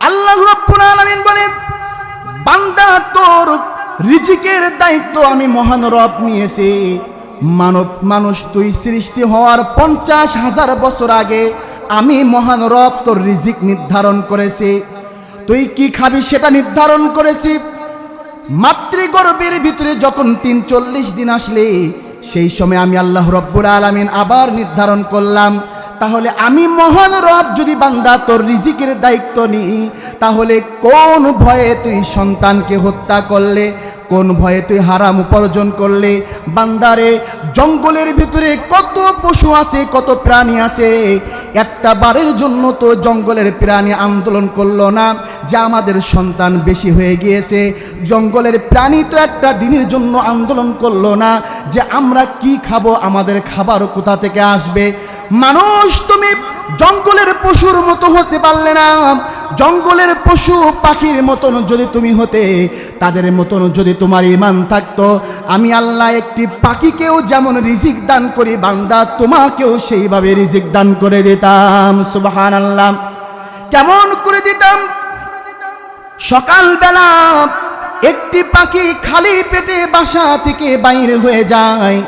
আল্লাহ রাব্বুল আলামিন বলেন, বান্দা তোর রিজিকের দায়িত্ব আমি মহান রব নিয়েছি, মানুষ তুই সৃষ্টি হওয়ার 50,000 বছর আগে আমি মহান রব তোর রিজিক নির্ধারণ করেছি। তুই কি খাবি সেটা নির্ধারণ করেছি। মাতৃগর্ভের ভিতরে যখন 43 দিন আসলে সেই সময় আমি আল্লাহ রব্বুল আলামিন আবার নির্ধারণ করলাম। তাহলে আমি মহান রব যদি বান্দা তোর রিজিকের দায়িত্ব নিই, তাহলে কোন ভয়ে তুই সন্তানকে হত্যা করলে, কোন ভয়ে তুই হারাম উপার্জন করলে? বান্দারে, জঙ্গলের ভিতরে কত পশু আছে, কত প্রাণী আছে, একটা বারের জন্য তো জঙ্গলের প্রাণী আন্দোলন করলো না যে আমাদের সন্তান বেশি হয়ে গিয়েছে। জঙ্গলের প্রাণী তো একটা দিনের জন্য আন্দোলন করলো না যে আমরা কি খাবো, আমাদের খাবার কোথা থেকে আসবে। মানুষ তুমি জঙ্গলের পশুর মতো হতে পারলে না। জঙ্গলের পশু পাখির মতন যদি তুমি হতে, তাদের মতন যদি তোমার ঈমান থাকতো, আমি আল্লাহ একটি পাখিকেও যেমন রিজিক দান করি, বান্দা তোমাকেও সেইভাবে রিজিক দান করে দিতাম। সুবহানাল্লাহ। কেমন করে দিতাম? সকালবেলা একটি পাখি খালি পেটে বাসা থেকে বাইরে হয়ে যায়,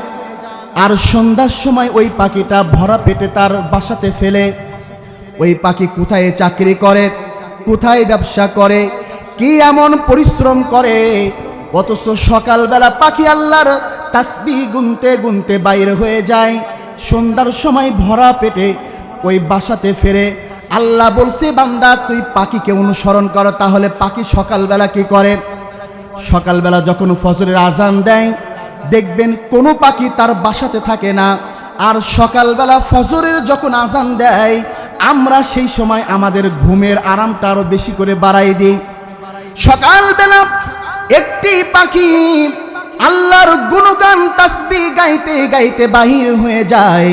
আর সন্ধ্যার সময় ওই পাখিটা ভরা পেটে তার বাসাতে ফেলে। ওই পাখি কোথায় চাকরি করে, কোথায় ব্যবসা করে, কি এমন পরিশ্রম করে, অথচ সকালবেলা পাখি আল্লাহর তাসবিহ গুনতে গুনতে বাইরে হয়ে যায়, সন্ধ্যার সময় ভরা পেটে ওই বাসাতে ফেরে। আল্লাহ বলছে বান্দা তুই পাখিকে অনুসরণ কর। তাহলে পাখি সকালবেলা কি করে? সকালবেলা যখন ফজরের আজান দেয়, দেখবেন কোনো পাখি তার বাসাতে থাকে না। আর সকালবেলা ফজরের যখন আজান দেয়, আমরা সেই সময় আমাদের ঘুমের আরামটা আরো বেশি করে বাড়াই দিই। সকালবেলা একটি পাখি আল্লাহর গুণগান তাসবিহ গাইতে গাইতে বাহির হয়ে যায়,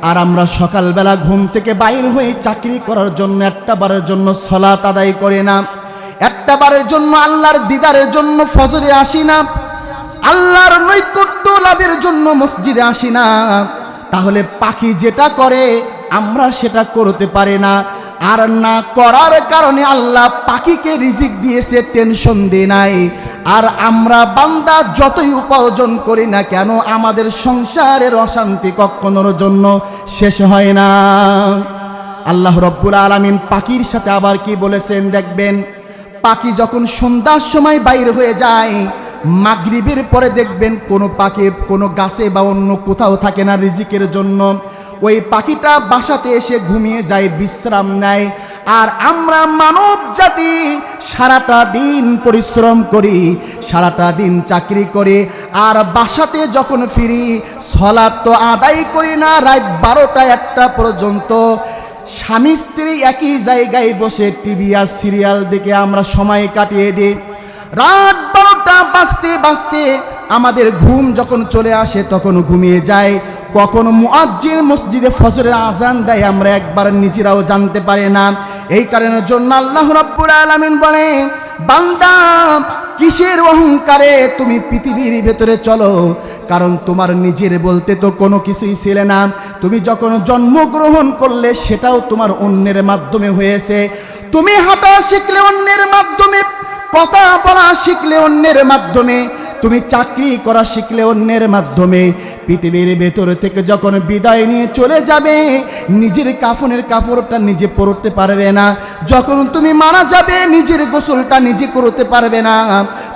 আর আমরা সকালবেলা ঘুম থেকে বাইর হয়ে চাকরি করার জন্য একটা বারের জন্য সালাত আদায় করি না, একটা বারের জন্য আল্লাহর দিদারের জন্য ফজরে আসি না, আল্লাহর নৈকট্য লাভের জন্য মসজিদে আসি না। তাহলে পাখি যেটা করে আমরা সেটা করতে পারি না, আর না করার কারণে আল্লাহ পাখিকে রিজিক দিয়েছে, টেনশন দেয় নাই। আর আমরা বান্দা যতই উপার্জন করি না কেন, আমাদের সংসারের অশান্তি কখনোর জন্য শেষ হয় না। আল্লাহ রব্বুল আলামিন পাখির সাথে আবার কি বলেছেন দেখবেন। পাখি যখন সন্ধ্যার সময় বাইরে হয়ে যায়, মাগরিবের পরে দেখবেন কোনো পাখি কোনো গাছে বা অন্য কোথাও থাকে না রিজিকের জন্য। ওই পাখিটা বাসাতে এসে ঘুমিয়ে যায়, বিশ্রাম নেয়। আর আমরা মানব জাতি সারাটা দিন পরিশ্রম করি, সারাটা দিন চাকরি করি, আর বাসাতে যখন ফিরি সালাত তো আদায় করি না। রাত 12টা-1টা পর্যন্ত স্বামী স্ত্রী একই জায়গায় বসে টিভি আর সিরিয়াল দেখে আমরা সময় কাটিয়ে দিই। রাত 12টা বাজতে বাজতে আমাদের ঘুম যখন চলে আসে তখন ঘুমিয়ে যায়। কখন মুয়াজ্জিন মসজিদে ফজরের আজান দেয় আমরা একবার নিজেরাও জানতে পারি না। এই কারণের জন্য আল্লাহ রাব্বুল আলামিন বলে, বান্দা কিসের অহংকারে তুমি পৃথিবীর ভেতরে চলো? কারণ তোমার নিজের বলতে তো কোনো কিছুই ছিল না। তুমি যখন জন্মগ্রহণ করলে সেটাও তোমার অন্যের মাধ্যমে হয়েছে। তুমি হাঁটা শিখলে অন্যের মাধ্যমে, কথা বলা শিখলে অন্যের মাধ্যমে, তুমি চাকরি করা শিখলে অন্যের মাধ্যমে। পৃথিবীর ভেতর থেকে যখন বিদায় নিয়ে চলে যাবে, নিজের কাফনের কাপড়টা নিজে পরতে পারবে না। যখন তুমি মারা যাবে, নিজের গোসলটা নিজে করতে পারবে না।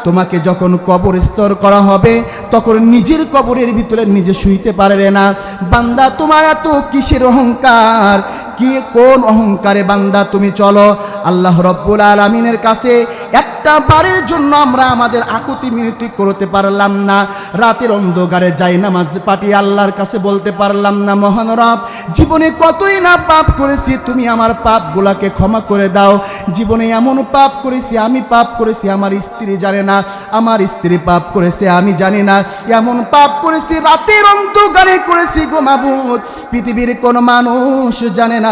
তোমাকে যখন কবরস্থ করা হবে, তখন নিজের কবরের ভিতরে নিজে শুইতে পারবে না। বান্দা তোমার এত কিসের অহংকার? কি কোন অহংকারে বান্দা তুমি চলো? আল্লাহ রব্বুল আলামিনের কাছে একটা বারের জন্য আমরা আমাদের আকুতি মিনতি করতে পারলাম না। রাতের অন্ধকারে যাই নামাজ পাঠিয়ে আল্লাহর কাছে বলতে পারলাম না, মহান রব জীবনে কতই না পাপ করেছি, তুমি আমার পাপগুলাকে ক্ষমা করে দাও। জীবনে এমন পাপ করেছি, আমি পাপ করেছি আমার স্ত্রী জানে না, আমার স্ত্রী পাপ করেছে আমি জানি না, এমন পাপ করেছি রাতের অন্ধকারে করেছি গো মাবুদ, পৃথিবীর কোনো মানুষ জানে না।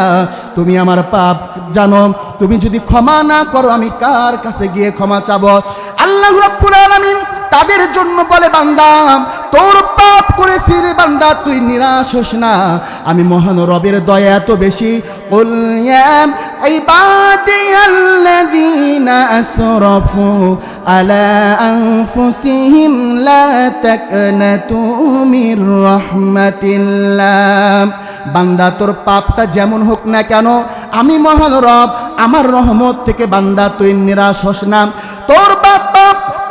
তুমি আমার পাপ জানো, তুমি যদি ক্ষমা না করো আমি কার কাছে গিয়ে ক্ষমা চাবো? আল্লাহ রাব্বুল আলামিন তাদের জন্য বলে, বান্দা তোর পাপ করেছি রে বান্দা, তুই নিরাশ হোস না, আমি মহান রবের দয়া এত বেশি। কুল ইয়া ইবাদিয়াল্লাযীনা আসরাফু আলা আনফুসিহিম লা তাকনাতু মির রাহমাতিল্লাহ। বান্দা তোর পাপটা যেমন হোক না কেন, আমি মহান রব, আমার রহমত থেকে বান্দা তুই নিরাশ হোস না। তোর পাপ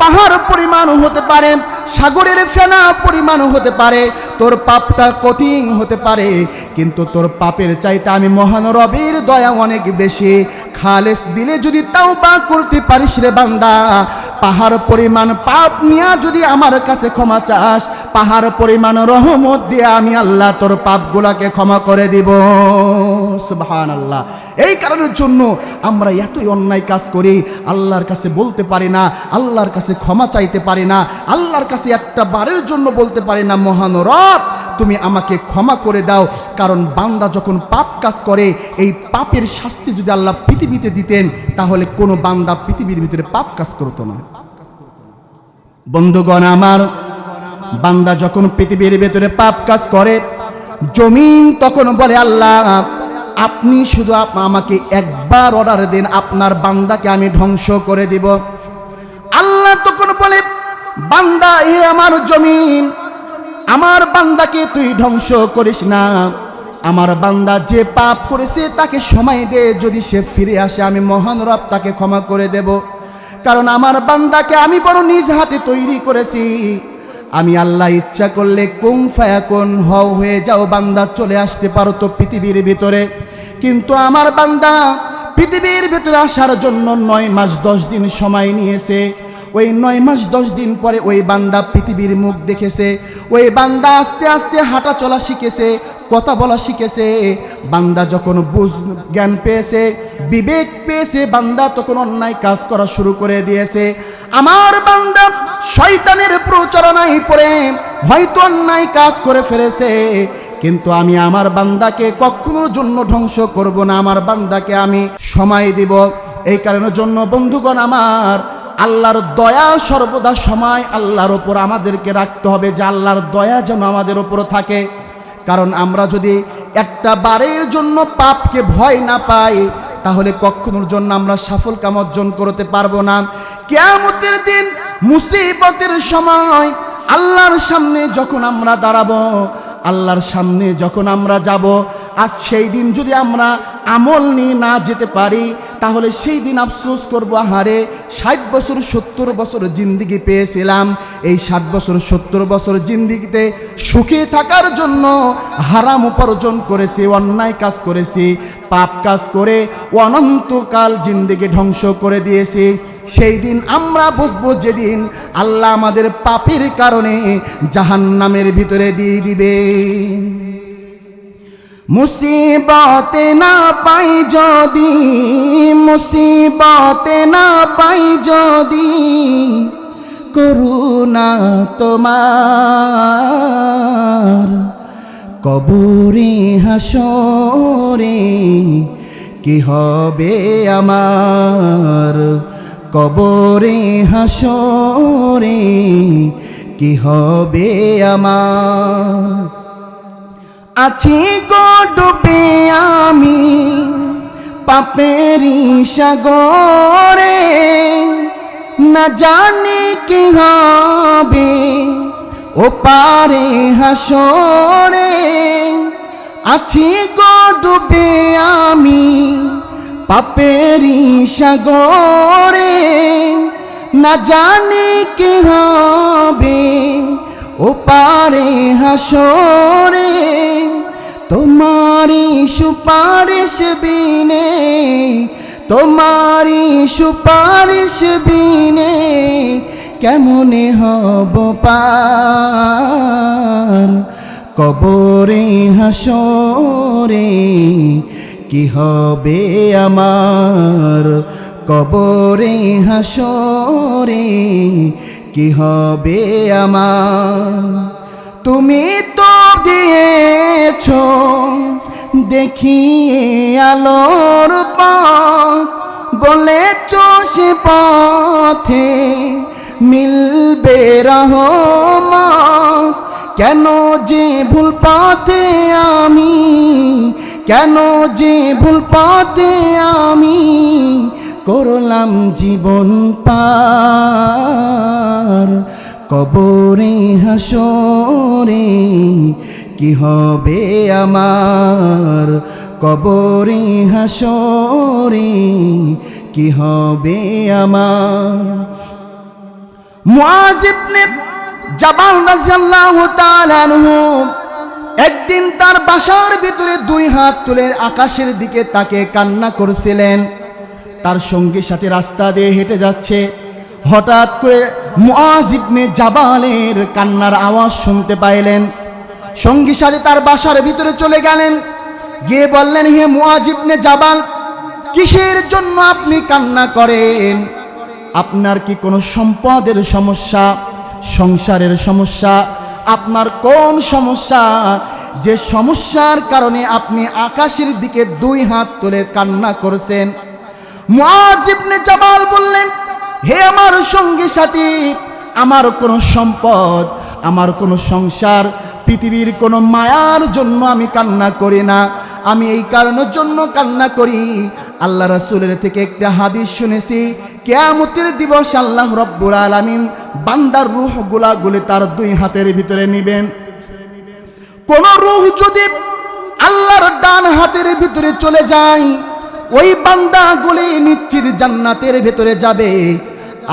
পাহাড় পরিমাণ হতে পারে, সাগরের ফেনা পরিমাণ হতে পারে, তোর পাপটা কঠিন হতে পারে, কিন্তু তোর পাপের চাইতে আমি মহান রবের দয়া অনেক বেশি। খালেস দিলে যদি তাওবা করতে পারিস রে বান্দা, পাহাড় পরিমাণ পাপ নিয়ে যদি আমার কাছে ক্ষমা চাস, পাহাড় পরিমাণ রহমত দিয়ে আমি আল্লাহ তোর পাপগুলাকে ক্ষমা করে দিব। সুবহানাল্লাহ। এই কারণের জন্য আমরা এতই অন্যায় কাজ করি, আল্লাহর কাছে বলতে পারি না, আল্লাহর কাছে ক্ষমা চাইতে পারি না, আল্লাহর কাছে একটা বারের জন্য বলতে পারি না মহান রব তুমি আমাকে ক্ষমা করে দাও। কারণ বান্দা যখন পাপ কাজ করে, এই পাপের শাস্তি যদি আল্লাহ পৃথিবীতে দিতেন, তাহলে কোনো বান্দা পৃথিবীর ভিতরে পাপ কাজ করতো না। বন্ধুগণ আমার, বান্দা যখন পৃথিবীর ভিতরে পাপ কাজ করে, জমিন তখন বলে আল্লাহ আপনি শুধু আমাকে একবার অর্ডার দিন, আপনার বান্দাকে আমি ধ্বংস করে দিব। আল্লাহ তখন বলে বান্দা, হে আমার জমিন, আমার বান্দাকে তুই ধ্বংস করিস না, আমার বান্দা যে পাপ করেছে তাকে সময় দে, যদি সে ফিরে আসে আমি মহান রব তাকে ক্ষমা করে দেব। কারণ আমার বান্দাকে আমি বড় নিজ হাতে তৈরি করেছি। আমি আল্লাহ ইচ্ছা করলে কুন ফায়াকুন হও হয়ে যাও, বান্দা চলে আসতে পারো তো পৃথিবীর ভিতরে। কিন্তু আমার বান্দা পৃথিবীর ভিতরে আসার জন্য 9 মাস 10 দিন সময় নিয়েছে। ওই 9 মাস 10 দিন পরে ওই বান্দা পৃথিবীর মুখ দেখেছে, ওই বান্দা আস্তে আস্তে হাঁটা চলা শিখেছে, কথা বলা শিখেছে। বান্দা যখন বুঝ জ্ঞান পেয়েছে, বিবেক পেয়েছে, বান্দা তখন অন্যায় কাজ করা শুরু করে দিয়েছে। আমার বান্দা শয়তানের প্রচারণায় পড়ে হয়তো অন্যায় কাজ করে ফেলেছে, কিন্তু আমি আমার বান্দাকে কখনোর জন্য ধ্বংস করব না, আমার বান্দাকে আমি সময় দিব। এই কারণের জন্য বন্ধুগণ আমার, আল্লাহর দয়া সর্বদা সময় আল্লাহর ওপর আমাদেরকে রাখতে হবে, যে আল্লাহর দয়া যেন আমাদের ওপর থাকে। কারণ আমরা যদি একটা বারের জন্য পাপকে ভয় না পাই, তাহলে কখনোর জন্য আমরা সফল কাম অর্জন করতে পারবো না। কিয়ামতের দিন মুসিবতের সময় আল্লাহর সামনে যখন আমরা দাঁড়াবো, আল্লাহর সামনে যখন আমরা যাব, আজ সেই দিন যদি আমরা আমল নিয়ে না যেতে পারি, তাহলে সেই দিন আফসোস করবো, হারে 60 বছর 70 বছর জিন্দিগি পেয়েছিলাম, এই 60 বছর 70 বছর জিন্দিগিতে সুখে থাকার জন্য হারাম উপার্জন করেছি, অন্যায় কাজ করেছি, পাপ কাজ করে অনন্তকাল জিন্দিগি ধ্বংস করে দিয়েছি। সেই দিন আমরা বুঝবো, যেদিন আল্লাহ আমাদের পাপের কারণে জাহান্নামের ভিতরে দিয়ে দিবে। মুসিবতে না পাই যদি, মুসিবতে না পাই যদি, করুণা তোমার, কবরে হাসরে কি হবে আমার, কবরে হাসরে কি হবে আমার। আছি গো ডুবে আমি পাপেরি সাগরে, না জানি কি হবে ও পারে হাসরে। আছি গো ডুবে আমি পাপেরি সাগরে, না জানি কি হবে ও পারে হাসরে। তোমারি সুপারিশ বিনে, তোমারি সুপারিশ বিনে কেমনে হব পার, কবরে হাসরে কি হবে আমার, কবরে হাসরে কি হবে আমার। তুমি তো দিয়েছ দেখিয়ে আলোর পথ, বলেছ সে পথে মিলবে রহমত। কেন যে ভুল পথে আমি কেন যে ভুল পথে আমি করলাম জীবন পার, কবরে হাসরে কি হবে আমার, কবরে হাসরে কি হবে আমার। মুআজ ইবনে জাবাল রাদিয়াল্লাহু তাআলা আনহু একদিন তার বাসার ভিতরে দুই হাত তুলে আকাশের দিকে তাকে কান্না করছিলেন। তার সঙ্গী সাথে রাস্তা দিয়ে হেঁটে যাচ্ছে, হঠাৎ করে মুআজ ইবনে জাবালের কান্নার আওয়াজ শুনতে পাইলেন। সঙ্গী সাথে তার বাসার ভিতরে চলে গেলেন, গিয়ে বললেন, হে মুআজ ইবনে জাবাল, কিসের জন্য আপনি কান্না করেন? আপনার কি কোনো সম্পদের সমস্যা, সংসারের সমস্যা? আপনার কোন সমস্যা যে সমস্যার কারণে আপনি আকাশের দিকে দুই হাত তুলে কান্না করছেন? মুআজ ইবনে জাবাল বললেন, হে আমার সঙ্গী সাথী, আমার কোনো সম্পদ, আমার কোনো সংসার, পৃথিবীর কোনো মায়ার জন্য আমি কান্না করি না। আমি এই কারণের জন্য কান্না করি, আল্লাহ রাসূলের থেকে একটা হাদিস শুনেছি, কিয়ামতের দিবস আল্লাহ রব্বুল আলামিন বান্দার রূহগুলা গুলি তার দুই হাতের ভিতরে নেবেন। কোন রূহ যদি আল্লাহর ডান হাতের ভিতরে চলে যায়, ওই বান্দাগুলি নিশ্চিত জান্নাতের ভিতরে যাবে।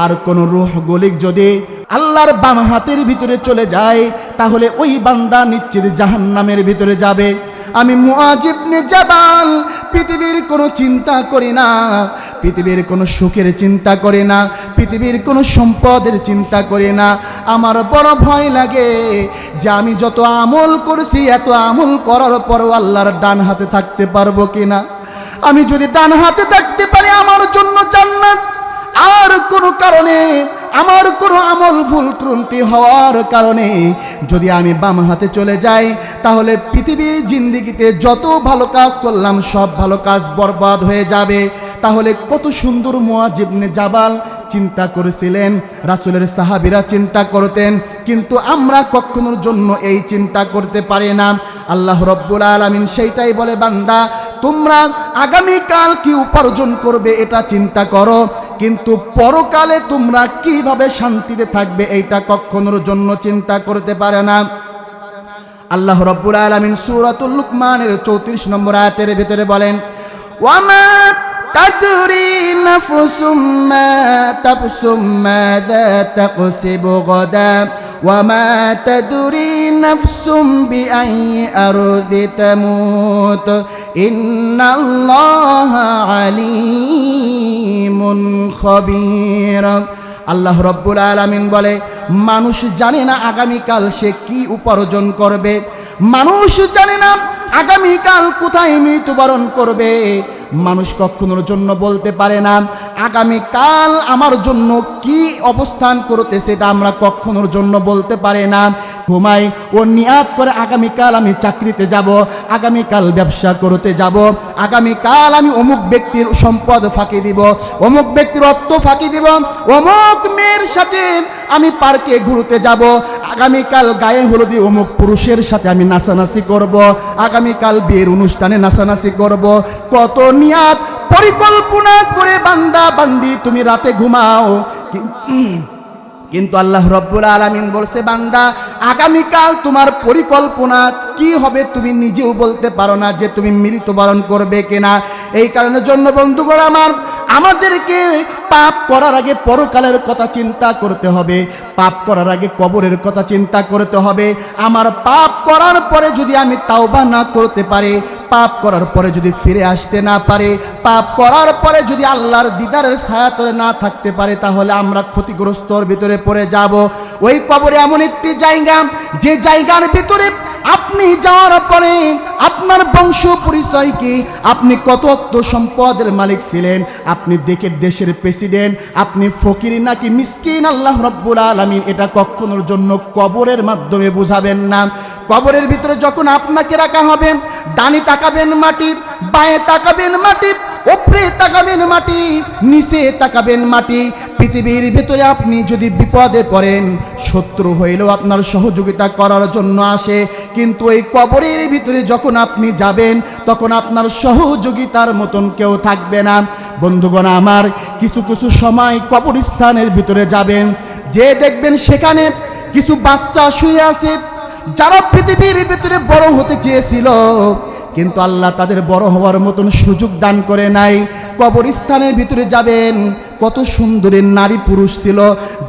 আর কোন রূহগুলি যদি আল্লাহর বাম হাতের ভিতরে চলে যায়, তাহলে ওই বান্দা নিশ্চিত জাহান্নামের ভিতরে যাবে। আমি মুআজ ইবনে জাবাল পৃথিবীর কোনো চিন্তা করি না, পৃথিবীর কোনো সুখের চিন্তা করি না, পৃথিবীর কোনো সম্পদের চিন্তা করি না। আমার বড় ভয় লাগে যে আমি যত আমল করছি, এত আমল করার পরও আল্লাহর ডান হাতে থাকতে পারবো কিনা। আমি যদি ডান হাতে থাকতে পারি, আমার জন্য জান্নাত। আর কোনো কারণে আমার কোনো আমল ভুল ত্রুটি হওয়ার কারণে যদি আমি বাম হাতে চলে যাই, তাহলে পৃথিবীর জিন্দেগিতে যত ভালো কাজ করলাম সব ভালো কাজ বরবাদ হয়ে যাবে। তাহলে কত সুন্দর মুআজ ইবনে জাবাল চিন্তা করেছিলেন, রাসূলের সাহাবীরা চিন্তা করতেন, কিন্তু আমরা কখনোর জন্য এই চিন্তা করতে পারি না। আল্লাহ রব্বুল আলামিন সেইটাই বলে, বান্দা তোমরা আগামীকাল কি উপার্জন করবে এটা চিন্তা করো, কিন্তু পরকালে তোমরা কিভাবে শান্তিতে থাকবে এইটা কখনোর জন্য চিন্তা করতে পারে না। আল্লাহ রব্বুল আলামিন সূরাতুল লুকমানের 34 নম্বর আয়াতের ভিতরে বলেন, ওয়ামা তাদরি নাফসুম মা তাবসুম মাযা তাকসিবু গাদা ওয়ামা তাদরি নাফসুম বিআইয়ি আরদি তামুত ইন্নাল্লাহা আলিমুন খবীর। আল্লাহ রব্বুল আলামিন বলে, মানুষ জানে না আগামীকাল সে কি উপার্জন করবে, মানুষ জানে না আগামীকাল কোথায় মৃত্যুবরণ করবে। মানুষ কখনোর জন্য বলতে পারে না আগামীকাল আমার জন্য কি অবস্থান করতে, সেটা আমরা কখনোর জন্য বলতে পারে না। ঘুমাই ও নিয়াত করে আগামীকাল আমি চাকরিতে যাব, আগামীকাল ব্যবসা করতে যাব, আগামীকাল আমি অমুক ব্যক্তির সম্পদ ফাঁকি দিব, অমুক ব্যক্তির অর্থ ফাঁকি দিব, অমুক মেয়ের সাথে আমি পার্কে ঘুরতে যাব, আগামীকাল গায়ে হলুদি অমুক পুরুষের সাথে আমি নাচানাচি করব, আগামীকাল বিয়ের অনুষ্ঠানে নাচানাচি করব। কত নিয়াত পরিকল্পনা করে বান্দা বান্দি তুমি রাতে ঘুমাও, কিন্তু আল্লাহ রব্বুল আলামিন বলছে, বান্দা আগামীকাল তোমার পরিকল্পনা কি হবে তুমি নিজেও বলতে পারো না যে তুমি মৃত্যুবরণ করবে কিনা। এই কারণের জন্য বন্ধুগণ আমার, আমাদেরকে পাপ করার আগে পরকালের কথা চিন্তা করতে হবে, পাপ করার আগে কবরের কথা চিন্তা করতে হবে। আমার পাপ করার পরে যদি আমি তাওবা না করতে পারি, পাপ করার পরে যদি ফিরে আসতে না পারে, পাপ করার পরে যদি আল্লাহর দিদারের ছায়াতলে না থাকতে পারে, তাহলে আমরা ক্ষতিগ্রস্তর ভিতরে পড়ে যাব। ওই কবরে এমন একটি জায়গা, যে জায়গার ভিতরে আপনি যাওয়ার পরে আপনার বংশ পরিচয় কি, আপনি কত সম্পদের মালিক ছিলেন, আপনি দেশের প্রেসিডেন্ট, আপনি ফকির নাকি মিসকিন, আল্লাহ রব্বুল আলামিন এটা কখনোর জন্য কবরের মাধ্যমে বুঝাবেন না। কবরের ভিতরে যখন আপনাকে রাখা হবে, ডানে তাকাবেন মাটি, বাঁয়ে তাকাবেন মাটি, উপরে তাকাবেন মাটি, নিচে তাকাবেন মাটি। পৃথিবীর ভেতরে আপনি যদি বিপদে পড়েন, শত্রু হইলেও আপনার সহযোগিতা করার জন্য আসে, কিন্তু এই কবরের ভিতরে যখন আপনি যাবেন তখন আপনার সহযোগিতার মতন কেউ থাকবে না। বন্ধুগণ আমার, কিছু কিছু সময় কবরস্থানের ভিতরে যাবেন, যে দেখবেন সেখানে কিছু বাচ্চা শুয়ে আছে, যারা পৃথিবীর ভিতরে বড় হতে চেয়েছিল, কিন্তু আল্লাহ তাদের বড় হওয়ার মতন সুযোগ দান করে নাই। কবরস্থানের ভিতরে যাবেন, কত সুন্দরী নারী পুরুষ ছিল,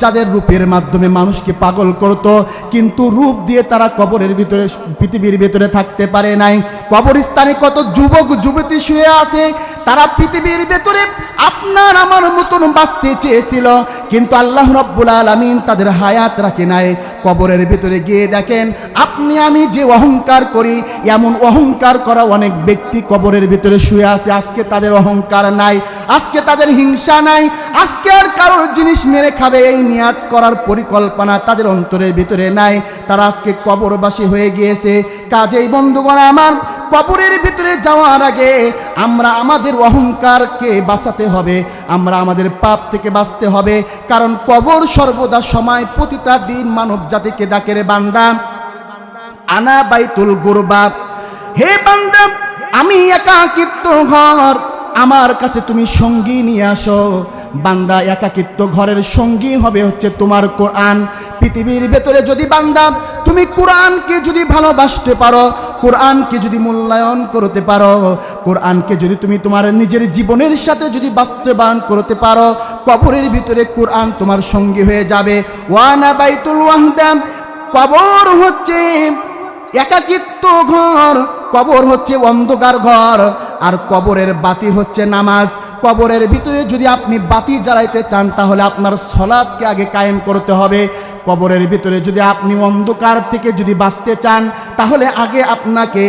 যাদের রূপের মাধ্যমে মানুষকে পাগল করত, কিন্তু রূপ দিয়ে তারা কবরের ভিতরে, পৃথিবীর ভিতরে থাকতে পারে নাই। কবরস্থানে কত যুবক যুবতী শুয়ে আছে, তারা পৃথিবীর ভিতরে আপনার আমার মতন বাঁচতে চেয়েছিল, কিন্তু আল্লাহ রাব্বুল আলামিন তাদের হায়াত রাখে নাই। কবরের ভিতরে গিয়ে দেখেন, আপনি আমি যে অহংকার করি, এমন অহংকার করা অনেক ব্যক্তি কবরের ভিতরে শুয়ে আছে। আজকে তাদের অহংকার নাই, আজকে তাদের হিংসা নাই, আজকে আর কারোর জিনিস মেরে খাবে এই নিয়াত করার পরিকল্পনা তাদের অন্তরের ভিতরে নাই। তারা আজকে কবরবাসী হয়ে গিয়েছে। কাজেই বন্ধুগণ আমার, কবরের ভিতরে যাওয়ার আগে আমরা আমাদের অহংকারকে বাঁচাতে হবে, আমরা আমাদের পাপ থেকে বাঁচতে হবে। কারণ কবর সর্বদা সময়, প্রতিটা দিন মানব জাতিকে ডাকে, রে বান্দা আনা বাইতুল গুরবা, হে বান্দা আমি একাকিত্ব ঘর, আমার কাছে তুমি সঙ্গী নিয়ে আসো। বান্দা একাকিত্ব ঘরের সঙ্গী হবে হচ্ছে তোমার কোরআন। পৃথিবীর ভেতরে যদি বান্দা তুমি কোরআনকে যদি ভালোবাসতে পারো, কোরআনকে যদি মূল্যায়ন করতে পারো, কোরআনকে যদি তুমি তোমার নিজের জীবনের সাথে যদি বাস্তবায়ন করতে পারো, কবরের ভিতরে কোরআন তোমার সঙ্গী হয়ে যাবে। ওয়ানা বাইতুল ওয়াহদা, কবর হচ্ছে একাকিত্ব ঘর, কবর হচ্ছে অন্ধকার ঘর, আর কবরের বাতি হচ্ছে নামাজ। কবরের ভিতরে যদি আপনি বাতি জ্বালাইতে চান, তাহলে আপনার সালাতকে আগে কায়েম করতে হবে। কবরের ভিতরে যদি আপনি অন্ধকার থেকে যদি বাঁচতে চান, তাহলে আগে আপনাকে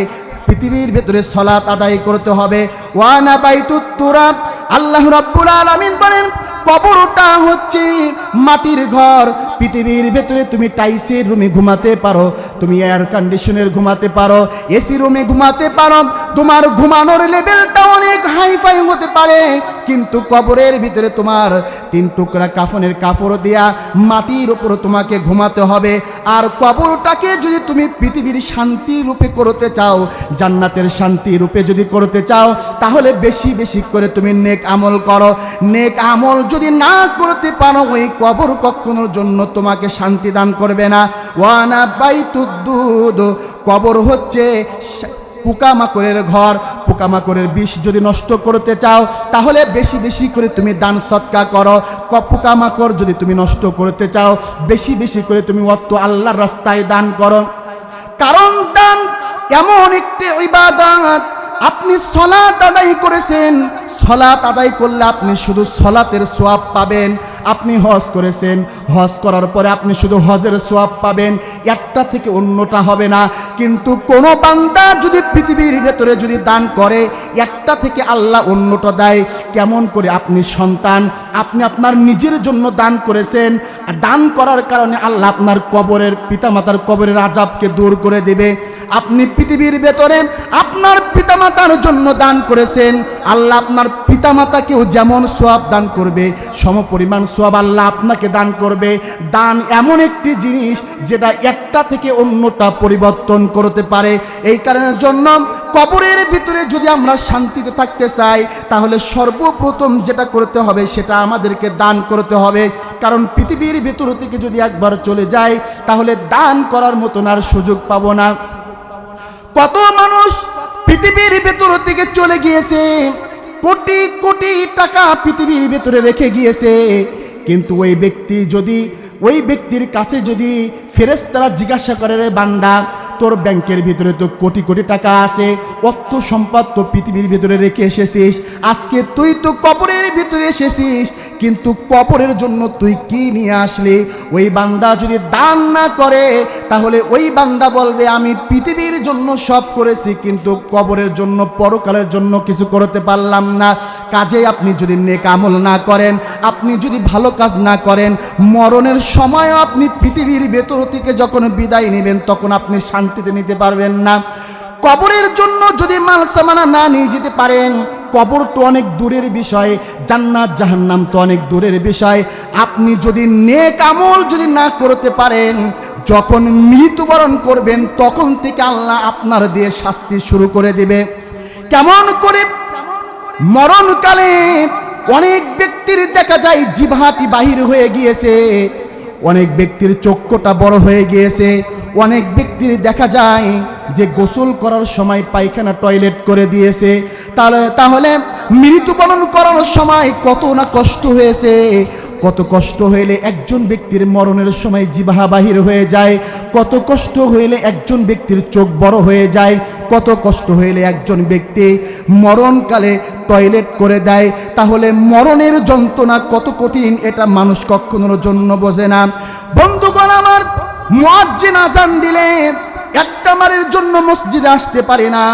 পৃথিবীর ভিতরে সালাত আদায় করতে হবে। ওয়ানা বাইতুত তুরাব, আল্লাহ রাব্বুল আলামিন বলেন কবরটা হচ্ছে মাটির ঘর। পৃথিবীর ভেতরে তুমি টাইসের রুমে ঘুমাতে পারো, তুমি এয়ার কন্ডিশনের ঘুমাতে পারো, এসি রুমে ঘুমাতে পারো, তোমার ঘুমানোর লেভেলটা অনেক হাইফাই হতে পারে, কিন্তু কবরের ভিতরে তোমার 3 টুকরা কাফনের কাপড় দিয়া মাটির উপর তোমাকে ঘুমাতে হবে। আর কবরটাকে যদি তুমি পৃথিবীর শান্তি রূপে করতে চাও, জান্নাতের শান্তি রূপে যদি করতে চাও, তাহলে বেশি বেশি করে তুমি নেক আমল করো। নেক আমল যদি না করতে পারো, ওই কবর কখনোর জন্য তোমাকে শান্তি দান করবে না। ওয়ানা বাইতুদ্দুদ, কবর হচ্ছে পোকামাকড়ের ঘর। পোকামাকড়ের বিষ যদি নষ্ট করতে চাও, তাহলে বেশি বেশি করে তুমি দান সৎকা করো। পোকামাকড় যদি তুমি নষ্ট করতে চাও, বেশি বেশি করে তুমি অর্থ আল্লাহর রাস্তায় দান করো। কারণ দান এমন একটি ইবাদত, আপনি সালাত আদায় করেছেন, সালাত আদায় করলে আপনি শুধু সালাতের সওয়াব পাবেন। আপনি হজ করেছেন, হজ করার পরে আপনি শুধু হজের সওয়াব পাবেন, একটা থেকে অন্যটা হবে না। কিন্তু কোনো বান্দা যদি পৃথিবীর ভেতরে যদি দান করে, একটা থেকে আল্লাহ অন্যটা দেয়। কেমন করে? আপনি সন্তান, আপনি আপনার নিজের জন্য দান করেছেন, দান করার কারণে আল্লাহ আপনার কবরের, পিতামাতার কবরের আযাবকে দূর করে দেবে। আপনি পৃথিবীর ভেতরে আপনার পিতামাতার জন্য দান করেছেন, আল্লাহ আপনার পিতামাতাকেও যেমন সওয়াব দান করবে, সমপরিমাণ সওয়াব আল্লাহ আপনাকে দান করবে। দান এমন একটি জিনিস যেটা একটা থেকে অন্যটা পরিবর্তন করতে পারে। এই কারণের জন্য কবরের ভিতরে যদি আমরা শান্তিতে থাকতে চাই, তাহলে সর্বপ্রথম যেটা করতে হবে সেটা আমাদেরকে দান করতে হবে। কারণ পৃথিবীর ভিতর থেকে যদি একবার চলে যায়, তাহলে দান করার মতন আর সুযোগ পাবো না। কত মানুষ পৃথিবীর ভেতর থেকে চলে গিয়েছে, কোটি কোটি টাকা পৃথিবীর ভেতরে রেখে গিয়েছে, কিন্তু ওই ব্যক্তির কাছে যদি ফেরেশতারা জিজ্ঞাসা করে, রে বান্দা তোর ব্যাংকের ভিতরে তো কোটি কোটি টাকা আছে, অর্থ সম্পদ তো পৃথিবীর ভিতরে রেখে এসেছিস, আজকে তুই তো কবরের ভিতরে এসেছিস, কিন্তু কবরের জন্য তুই কি নিয়ে আসলি? ওই বান্দা যদি দান না করে, তাহলে ওই বান্দা বলবে আমি পৃথিবীর জন্য সব করেছি, কিন্তু কবরের জন্য, পরকালের জন্য কিছু করতে পারলাম না। কাজে আপনি যদি নেক আমল না করেন, আপনি যদি ভালো কাজ না করেন, মরণের সময় আপনি পৃথিবীর ভেতর থেকে যখন বিদায় নেবেন, তখন আপনি শান্তিতে নিতে পারবেন না। কবরের জন্য যদি মাল সামানা না নিয়ে যেতে পারেন, কবর তো অনেক দূরের বিষয়, জান্নাত জাহান্নাম তো অনেক দূরের বিষয়। আপনি যদি নেক আমল যদি না করতে পারেন, যখন মৃত্যুবরণ করবেন তখন থেকে আল্লাহ আপনার দিয়ে শাস্তি শুরু করে দিবে। কেমন করে? মরণকালে অনেক ব্যক্তির দেখা যায় জিহ্বাটি বাহির হয়ে গিয়েছে, অনেক ব্যক্তির চক্ষুটা বড় হয়ে গিয়েছে, অনেক ব্যক্তির দেখা যায় যে গোসল করার সময় পায়খানা টয়লেট করে দিয়েছে। তাহলে মৃত্যুবরণ করার সময় কত না কষ্ট হয়েছে। কত কষ্ট হইলে একজন ব্যক্তির মরণের সময় জিহ্বা বাহির হয়ে যায়, কত কষ্ট হইলে একজন ব্যক্তির চোখ বড় হয়ে যায়, কত কষ্ট হইলে একজন ব্যক্তি মরণকালে টয়লেট করে দেয়। তাহলে মরণের যন্ত্রণা কত কঠিন এটা মানুষ কখনোর জন্য বোঝে না। বন্ধুগণ আমার, মুয়াজ্জিন আযান দিলে একটা বারের জন্য মসজিদে আসতে পারে না,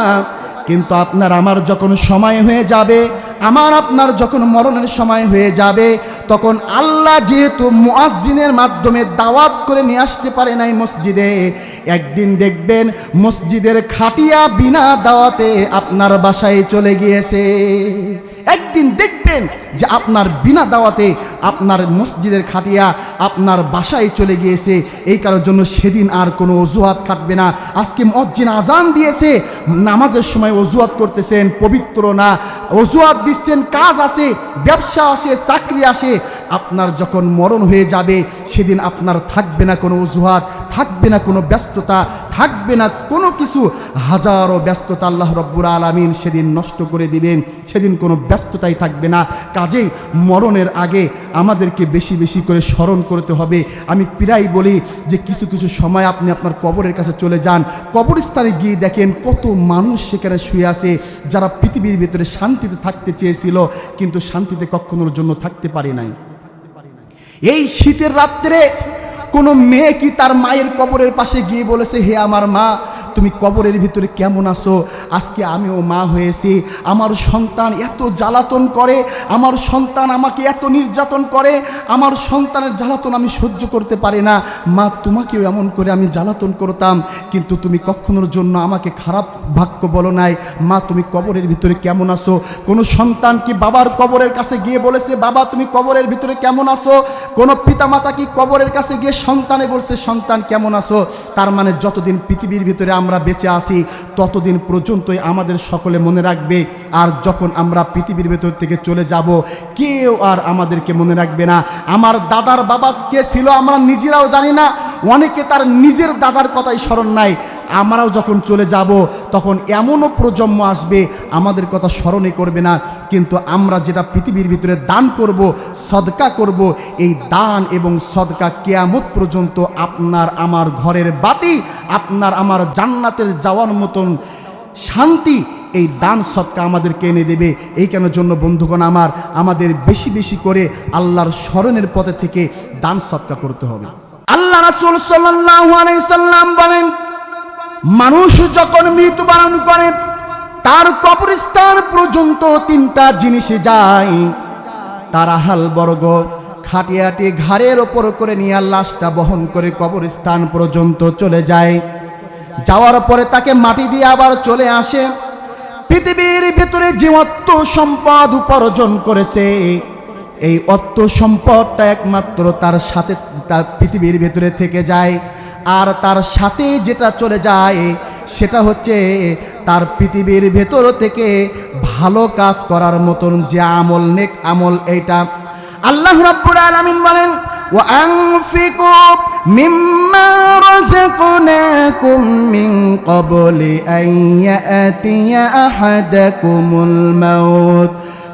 কিন্তু আপনার আমার যখন সময় হয়ে যাবে, আমার আপনার যখন মরণের সময় হয়ে যাবে, তখন আল্লাহ যেহেতু মুয়াজ্জিনের মাধ্যমে দাওয়াত করে নিয়ে আসতে পারে নাই মসজিদে, একদিন দেখবেন মসজিদের খাটিয়া বিনা দাওয়াতে আপনার বাসায় চলে গিয়েছে। একদিন দেখবেন যে আপনার বিনা দাওয়াতে আপনার মসজিদের খাটিয়া আপনার বাসায় চলে গিয়েছে। এই কারণের জন্য সেদিন আর কোনো অজুহাত খাটবে না। আজকে মুয়াজ্জিন আযান দিয়েছে, নামাজের সময় অজুহাত করতেছেন, পবিত্র না, অজুহাত দিচ্ছেন, কাজ আছে, ব্যবসা আসে, চাকরি আসে। আপনার যখন মরণ হয়ে যাবে সেদিন আপনার থাকবে না কোনো অজুহাত, থাকবে না কোনো ব্যস্ততা, থাকবে না কোনো কিছু। হাজারো ব্যস্ততা আল্লাহ রব্বুল আলামিন সেদিন নষ্ট করে দিবেন, সেদিন কোনো ব্যস্ততাই থাকবে না। কাজেই মরণের আগে আমাদেরকে বেশি বেশি করে স্মরণ করতে হবে। আমি প্রায় বলি যে কিছু কিছু সময় আপনি আপনার কবরের কাছে চলে যান, কবরস্থানে গিয়ে দেখেন কত মানুষ সেখানে শুয়ে আছে, যারা পৃথিবীর ভিতরে শান্তিতে থাকতে চেয়েছিল কিন্তু শান্তিতে কখনোর জন্য থাকতে পারে নাই। এই শীতের রাত্রে কোনো মেয়ে কি তার মায়ের কবরের পাশে গিয়ে বলেছে, হে আমার মা, তুমি কবরের ভিতরে কেমন আছো? আজকে আমিও মা হয়েছি, আমার সন্তান এত জ্বালাতন করে, আমার সন্তান আমাকে এত নির্যাতন করে, আমার সন্তানের জ্বালাতন আমি সহ্য করতে পারি না। মা, তোমাকেও এমন করে আমি জ্বালাতন করতাম, কিন্তু তুমি কখনোর জন্য আমাকে খারাপ বাক্য বলো নাই। মা, তুমি কবরের ভিতরে কেমন আছো? কোনো সন্তান কি বাবার কবরের কাছে গিয়ে বলেছে, বাবা তুমি কবরের ভিতরে কেমন আছো? কোনো পিতামাতা কি কবরের কাছে গিয়ে সন্তানে বলছে, সন্তান কেমন আছো? তার মানে যতদিন পৃথিবীর ভিতরে আমরা বেঁচে আছি ততদিন পর্যন্তই আমাদের সকলে মনে রাখবে, আর যখন আমরা পৃথিবীর ভেতর থেকে চলে যাব কেউ আর আমাদেরকে মনে রাখবে না। আমার দাদার বাবা কে ছিল আমরা নিজেরাও জানি না, অনেকে তার নিজের দাদার কথাই স্মরণ নাই। আমরাও যখন চলে যাব তখন এমনও প্রজন্ম আসবে আমাদের কথা স্মরণই করবে না। কিন্তু আমরা যেটা পৃথিবীর ভিতরে দান করব, সদকা করব, এই দান এবং সদকা কিয়ামত পর্যন্ত আপনার আমার ঘরের বাতি, আপনার আমার জান্নাতের যাওয়ার মতন শান্তি এই দান সদকা আমাদেরকে এনে দেবে। এই কেন জন্য বন্ধুগণ আমার, আমাদের বেশি বেশি করে আল্লাহর স্মরণের পথে থেকে দান সদকা করতে হবে। আল্লাহ রাসূল সাল্লাল্লাহু আলাইহি সাল্লাম বলেন, মানুষ যখন মৃত্যুবরণ করে তার কবরস্থান পর্যন্ত তিনটা জিনিসে যায়। তার আহাল বর্গ খাটিয়াটি ঘাড়ের ওপর করে নিয়ে লাশটা বহন করে কবরস্থান পর্যন্ত চলে যায়। যাওয়ার পরে তাকে মাটি দিয়ে আবার চলে আসে। পৃথিবীর ভিতরে যে অর্থ সম্পদ উপার্জন করেছে, এই অর্থ সম্পদটা একমাত্র তার সাথে তার পৃথিবীর ভিতরে থেকে যায়। আর তার সাথে যেটা চলে যায় সেটা হচ্ছে তার পৃথিবীর ভেতর থেকে ভালো কাজ করার মতন যে আমল, নেক আমল। এইটা আল্লাহ রাব্বুল আলামিন বলেন, ওয়া আনফিকু মিম্মা রাযাকনাকুম মিন ক্বাবলি আন ইয়াতিয়া আহাদাকুমুল মাউত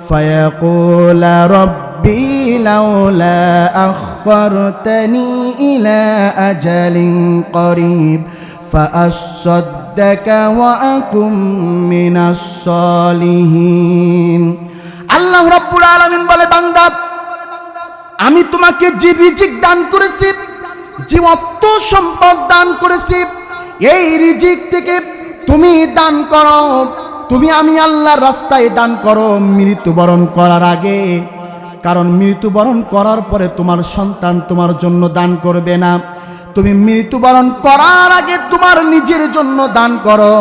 ফায়াকুলা রব্বি লাউলা আখখারতানি ইলা আজালিন করিব ফাআসসাদদাকা ওয়া আকুম মিনাস সালিহিন। আল্লাহ রাব্বুল আলামিন বলে, বান্দা, আমি তোমাকে যে রিজিক দান করেছি, যে অর্থ সম্পদ দান করেছি, এই রিজিক থেকে তুমি দান করো, তুমি আমি আল্লাহর রাস্তায় দান করো মৃত্যুবরণ করার আগে। কারণ মৃত্যুবরণ করার পরে তোমার সন্তান তোমার জন্য দান করবে না। তুমি মৃত্যুবরণ করার আগে তোমার নিজের জন্য দান করো।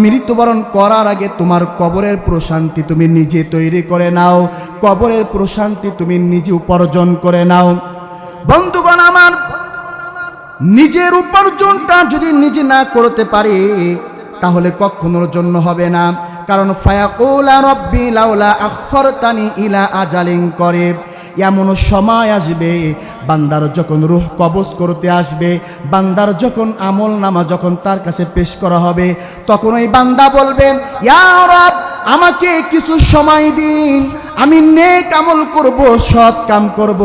মৃত্যুবরণ করার আগে তোমার কবরের প্রশান্তি তুমি নিজে তৈরি করে নাও, কবরের প্রশান্তি তুমি নিজে উপার্জন করে নাও। বন্ধুগণ আমার, নিজের উপার্জনটা যদি নিজে না করতে পারে তাহলে কখনোর জন্য হবে না। কারণ ফায়াকুলা রব্বি লাউলা আখরতানি ইলা আজালিন করিব, এমন সময় আসবে বান্দার যখন রূহ কবজ করতে আসবে, বান্দার যখন আমল নামা যখন তার কাছে পেশ করা হবে, তখন ওই বান্দা বলবে, ইয়া রব আমাকে কিছু সময় দিন, আমি নেক আমল করব, সৎ কাম করব।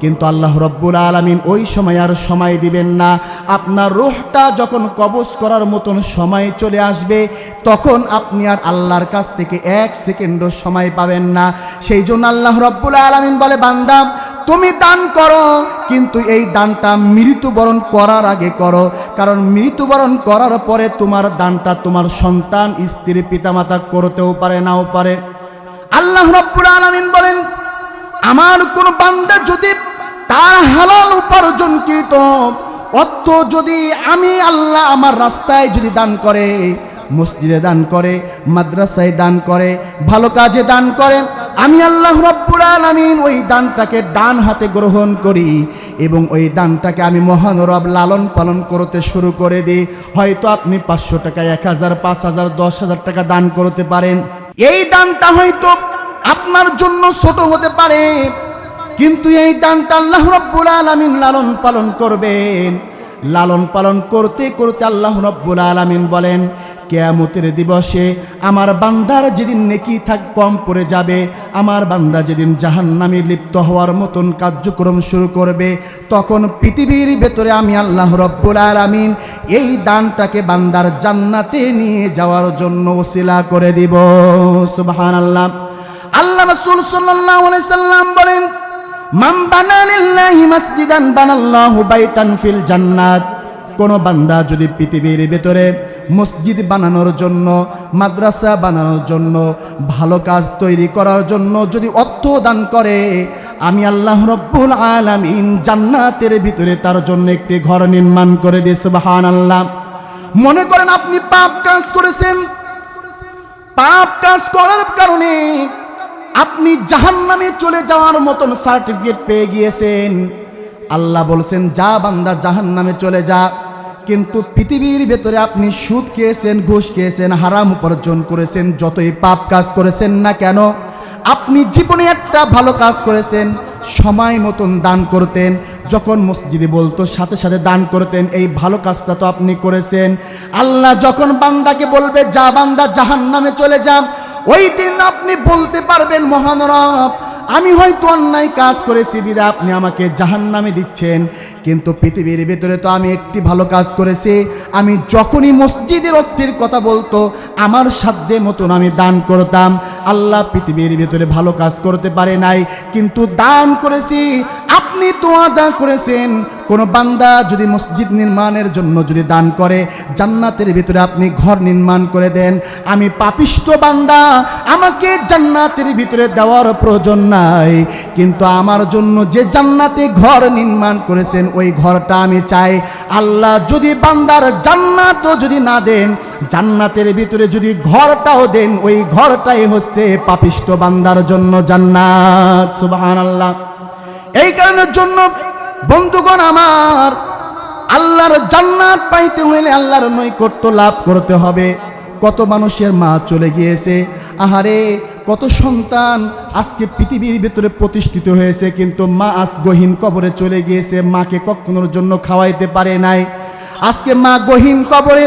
কিন্তু আল্লাহ রব্বুল আলামিন ওই সময় আর সময় দিবেন না। আপনার রূহটা যখন কবজ করার মতন সময় চলে আসবে তখন আপনি আর আল্লাহর কাছ থেকে 1 সেকেন্ডও সময় পাবেন না। সেই জন্য আল্লাহ রব্বুল আলামিন বলে, বান্দা তুমি দান করো, কিন্তু এই দানটা মৃত্যুবরণ করার আগে করো। কারণ মৃত্যুবরণ করার পরে তোমার দানটা তোমার সন্তান, স্ত্রী, পিতামাতা করতেও পারে, নাও পারে। আল্লাহ রব্বুল আলামিন বলেন, আমার কোন বান্দা যদি তার হালাল উপার্জনকৃত অর্থ যদি আমি আল্লাহ আমার রাস্তায় যদি দান করে, মসজিদে দান করে, মাদ্রাসায় দান করে, ভালো কাজে দান করে, আমি আল্লাহ রব্বুল আলামিন ওই দানটাকে ডান হাতে গ্রহণ করি এবং ওই দানটাকে আমি মহান রব লালন পালন করতে শুরু করে দিই। হয়তো আপনি 500 টাকা, 1000, 5000, 10,000 টাকা দান করতে পারেন। এই দানটা হয়তো আপনার জন্য ছোট হতে পারে, কিন্তু এই দানটা আল্লাহ রব্বুল আলামিন লালন পালন করবেন। লালন পালন করতে করতে আল্লাহ রব্বুল আলামিন বলেন, কিয়ামতের দিবসে আমার বান্দার যেদিন নেকি কম পড়ে যাবে, আমার বান্দা যেদিন জাহান্নামে লিপ্ত হওয়ার মতন কার্যক্রম শুরু করবে, তখন পৃথিবীর ভেতরে আমি আল্লাহ রব্বুল আলামিন এই দানটাকে বান্দার জান্নাতে নিয়ে যাওয়ার জন্য ওসিলা করে দিব। সুবহানাল্লাহ। আল্লাহ রাসূল সাল্লাল্লাহু আলাইহি সাল্লাম বলেন, মান বানা লিল্লাহি মাসজিদান বানাল্লাহু বাইতান ফিল জান্নাত। কোন বান্দা যদি পৃথিবীর ভেতরে মসজিদ বানানোর জন্য, মাদ্রাসা বানানোর জন্য, ভালো কাজ তৈরি করার জন্য যদি অর্থ দান করে, আমি আল্লাহ রব্বুল আলামিন জান্নাতের ভিতরে তার জন্য একটি ঘর নির্মাণ করে দিই। সুবহানাল্লাহ। মনে করেন আপনি পাপ কাজ করেছেন, পাপ কাজ করার কারণে আপনি জাহান্নামে চলে যাওয়ার মতন সার্টিফিকেট পেয়ে গিয়েছেন। আল্লাহ বলছেন, যা বান্দা জাহান্নামে চলে যা। কিন্তু পৃথিবীর ভেতরে আপনি সুদ খেয়েছেন, ঘুষ খেয়েছেন, হারাম উপার্জন করেছেন, যতই পাপ কাজ করেছেন না কেন, আপনি জীবনে একটা ভালো কাজ করেছেন, সময় মতন দান করতেন, যখন মসজিদে বলতো সাথে সাথে দান করতেন, এই ভালো কাজটা তো আপনি করেছেন। আল্লাহ যখন বান্দাকে বলবে, যা বান্দা জাহান্নামে চলে যা, ওই দিন আপনি বলতে পারবেন, মহান রব আমি হয়তো অন্যায় কাজ করেছি বিধায় আপনি আমাকে জাহান্নামে দিচ্ছেন, কিন্তু পৃথিবীর ভেতরে তো আমি একটি ভালো কাজ করেছি। আমি যখনই মসজিদের অর্থের কথা বলতো আমার সাধ্যে মতন আমি দান করতাম। আল্লাহ পৃথিবীর ভেতরে ভালো কাজ করতে পারে নাই, কিন্তু দান করেছি। আপনি তো আদা করেছেন। কোনো বান্দা যদি মসজিদ নির্মাণের জন্য যদি দান করে, জান্নাতের ভিতরে আপনি ঘর নির্মাণ করে দেন, আমি পাপিষ্ঠ বান্দা, আমাকে জান্নাতের ভিতরে দেওয়ার প্রয়োজন নাই, কিন্তু আমার জন্য যে জান্নাতে ঘর নির্মাণ করেছেন ওই ঘরটা আমি চাই। আল্লাহ যদি বান্দার জান্নাতও যদি না দেন, জান্নাতের ভিতরে যদি ঘরটাও দেন, ওই ঘরটাই হচ্ছে পাপিষ্ঠ বান্দার জন্য জান্নাত। সুবহানাল্লাহ। এই কারণের জন্য বন্ধুগণ আমার, আল্লাহর জান্নাত পাইতে হইলে আল্লাহর নৈকট্য লাভ করতে হবে। কত মানুষের মা চলে গিয়েছে, আহারে কত সন্তান আজকে পৃথিবীর ভিতরে প্রতিষ্ঠিত হয়েছে, কিন্তু মা আজ গহীন কবরে চলে গিয়েছে, মাকে কখনোর জন্য খাওয়াইতে পারে নাই। আজকে মা গহীন কবরে,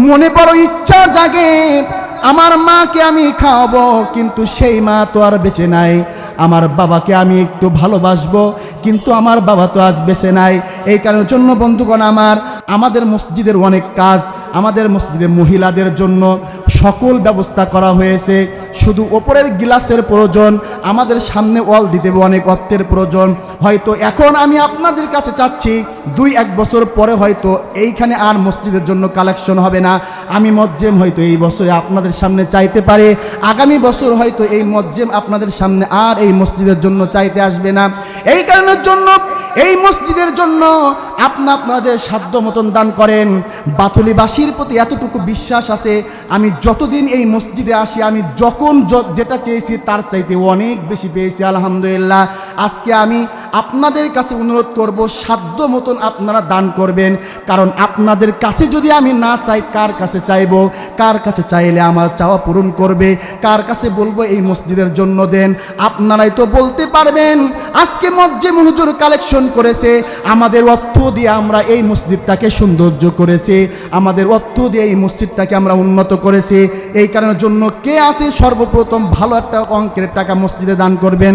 মনে বড় ইচ্ছা জাগে আমার মাকে আমি খাওয়াবো, কিন্তু সেই মা তো আর বেঁচে নাই। আমার বাবাকে আমি একটু ভালোবাসবো, কিন্তু আমার বাবা তো আজ বেঁচে নাই। এই কারণের জন্য বন্ধুগণ আমার, আমাদের মসজিদের অনেক কাজ, আমাদের মসজিদে মহিলাদের জন্য সকল ব্যবস্থা করা হয়েছে। শুধু ওপরের গ্লাসের প্রয়োজন, আমাদের সামনে ওয়াল দিতে অনেক অর্থের প্রয়োজন। হয়তো এখন আমি আপনাদের কাছে চাচ্ছি 2-1 বছর পরে হয়তো এইখানে আর মসজিদের জন্য কালেকশন হবে না। আমি মজ্জেম হয়তো এই বছরে আপনাদের সামনে চাইতে পারে, আগামী বছর হয়তো এই মজ্জেম আপনাদের সামনে আর এই মসজিদের জন্য চাইতে আসবে না। এই কারণের জন্য এই মসজিদের জন্য আপনাদের সাধ্য মতন দান করেন। বাতুলিবাসীর প্রতি এতটুকু বিশ্বাস আছে, আমি যতদিন এই মসজিদে আসি আমি যখন যেটা চেয়েছি তার চাইতে অনেক বেশি পেয়েছি আলহামদুলিল্লাহ। আজকে আমি আপনাদের কাছে অনুরোধ করব, সাধ্য মতন আপনারা দান করবেন। কারণ আপনাদের কাছে যদি আমি না চাই, কার কাছে চাইবো? কার কাছে চাইলে আমার চাওয়া পূরণ করবে? কার কাছে বলবো এই মসজিদের জন্য দেন? আপনারাই তো বলতে পারবেন। আজকে মসজিদ হুজুর কালেকশন করেছে, আমাদের অর্থ দিয়ে আমরা এই মসজিদটাকে সৌন্দর্য করেছি, আমাদের অর্থ দিয়ে এই মসজিদটাকে আমরা উন্নত করেছি। এই কারণের জন্য কে আছে সর্বপ্রথম ভালো একটা অঙ্কের টাকা মসজিদে দান করবেন?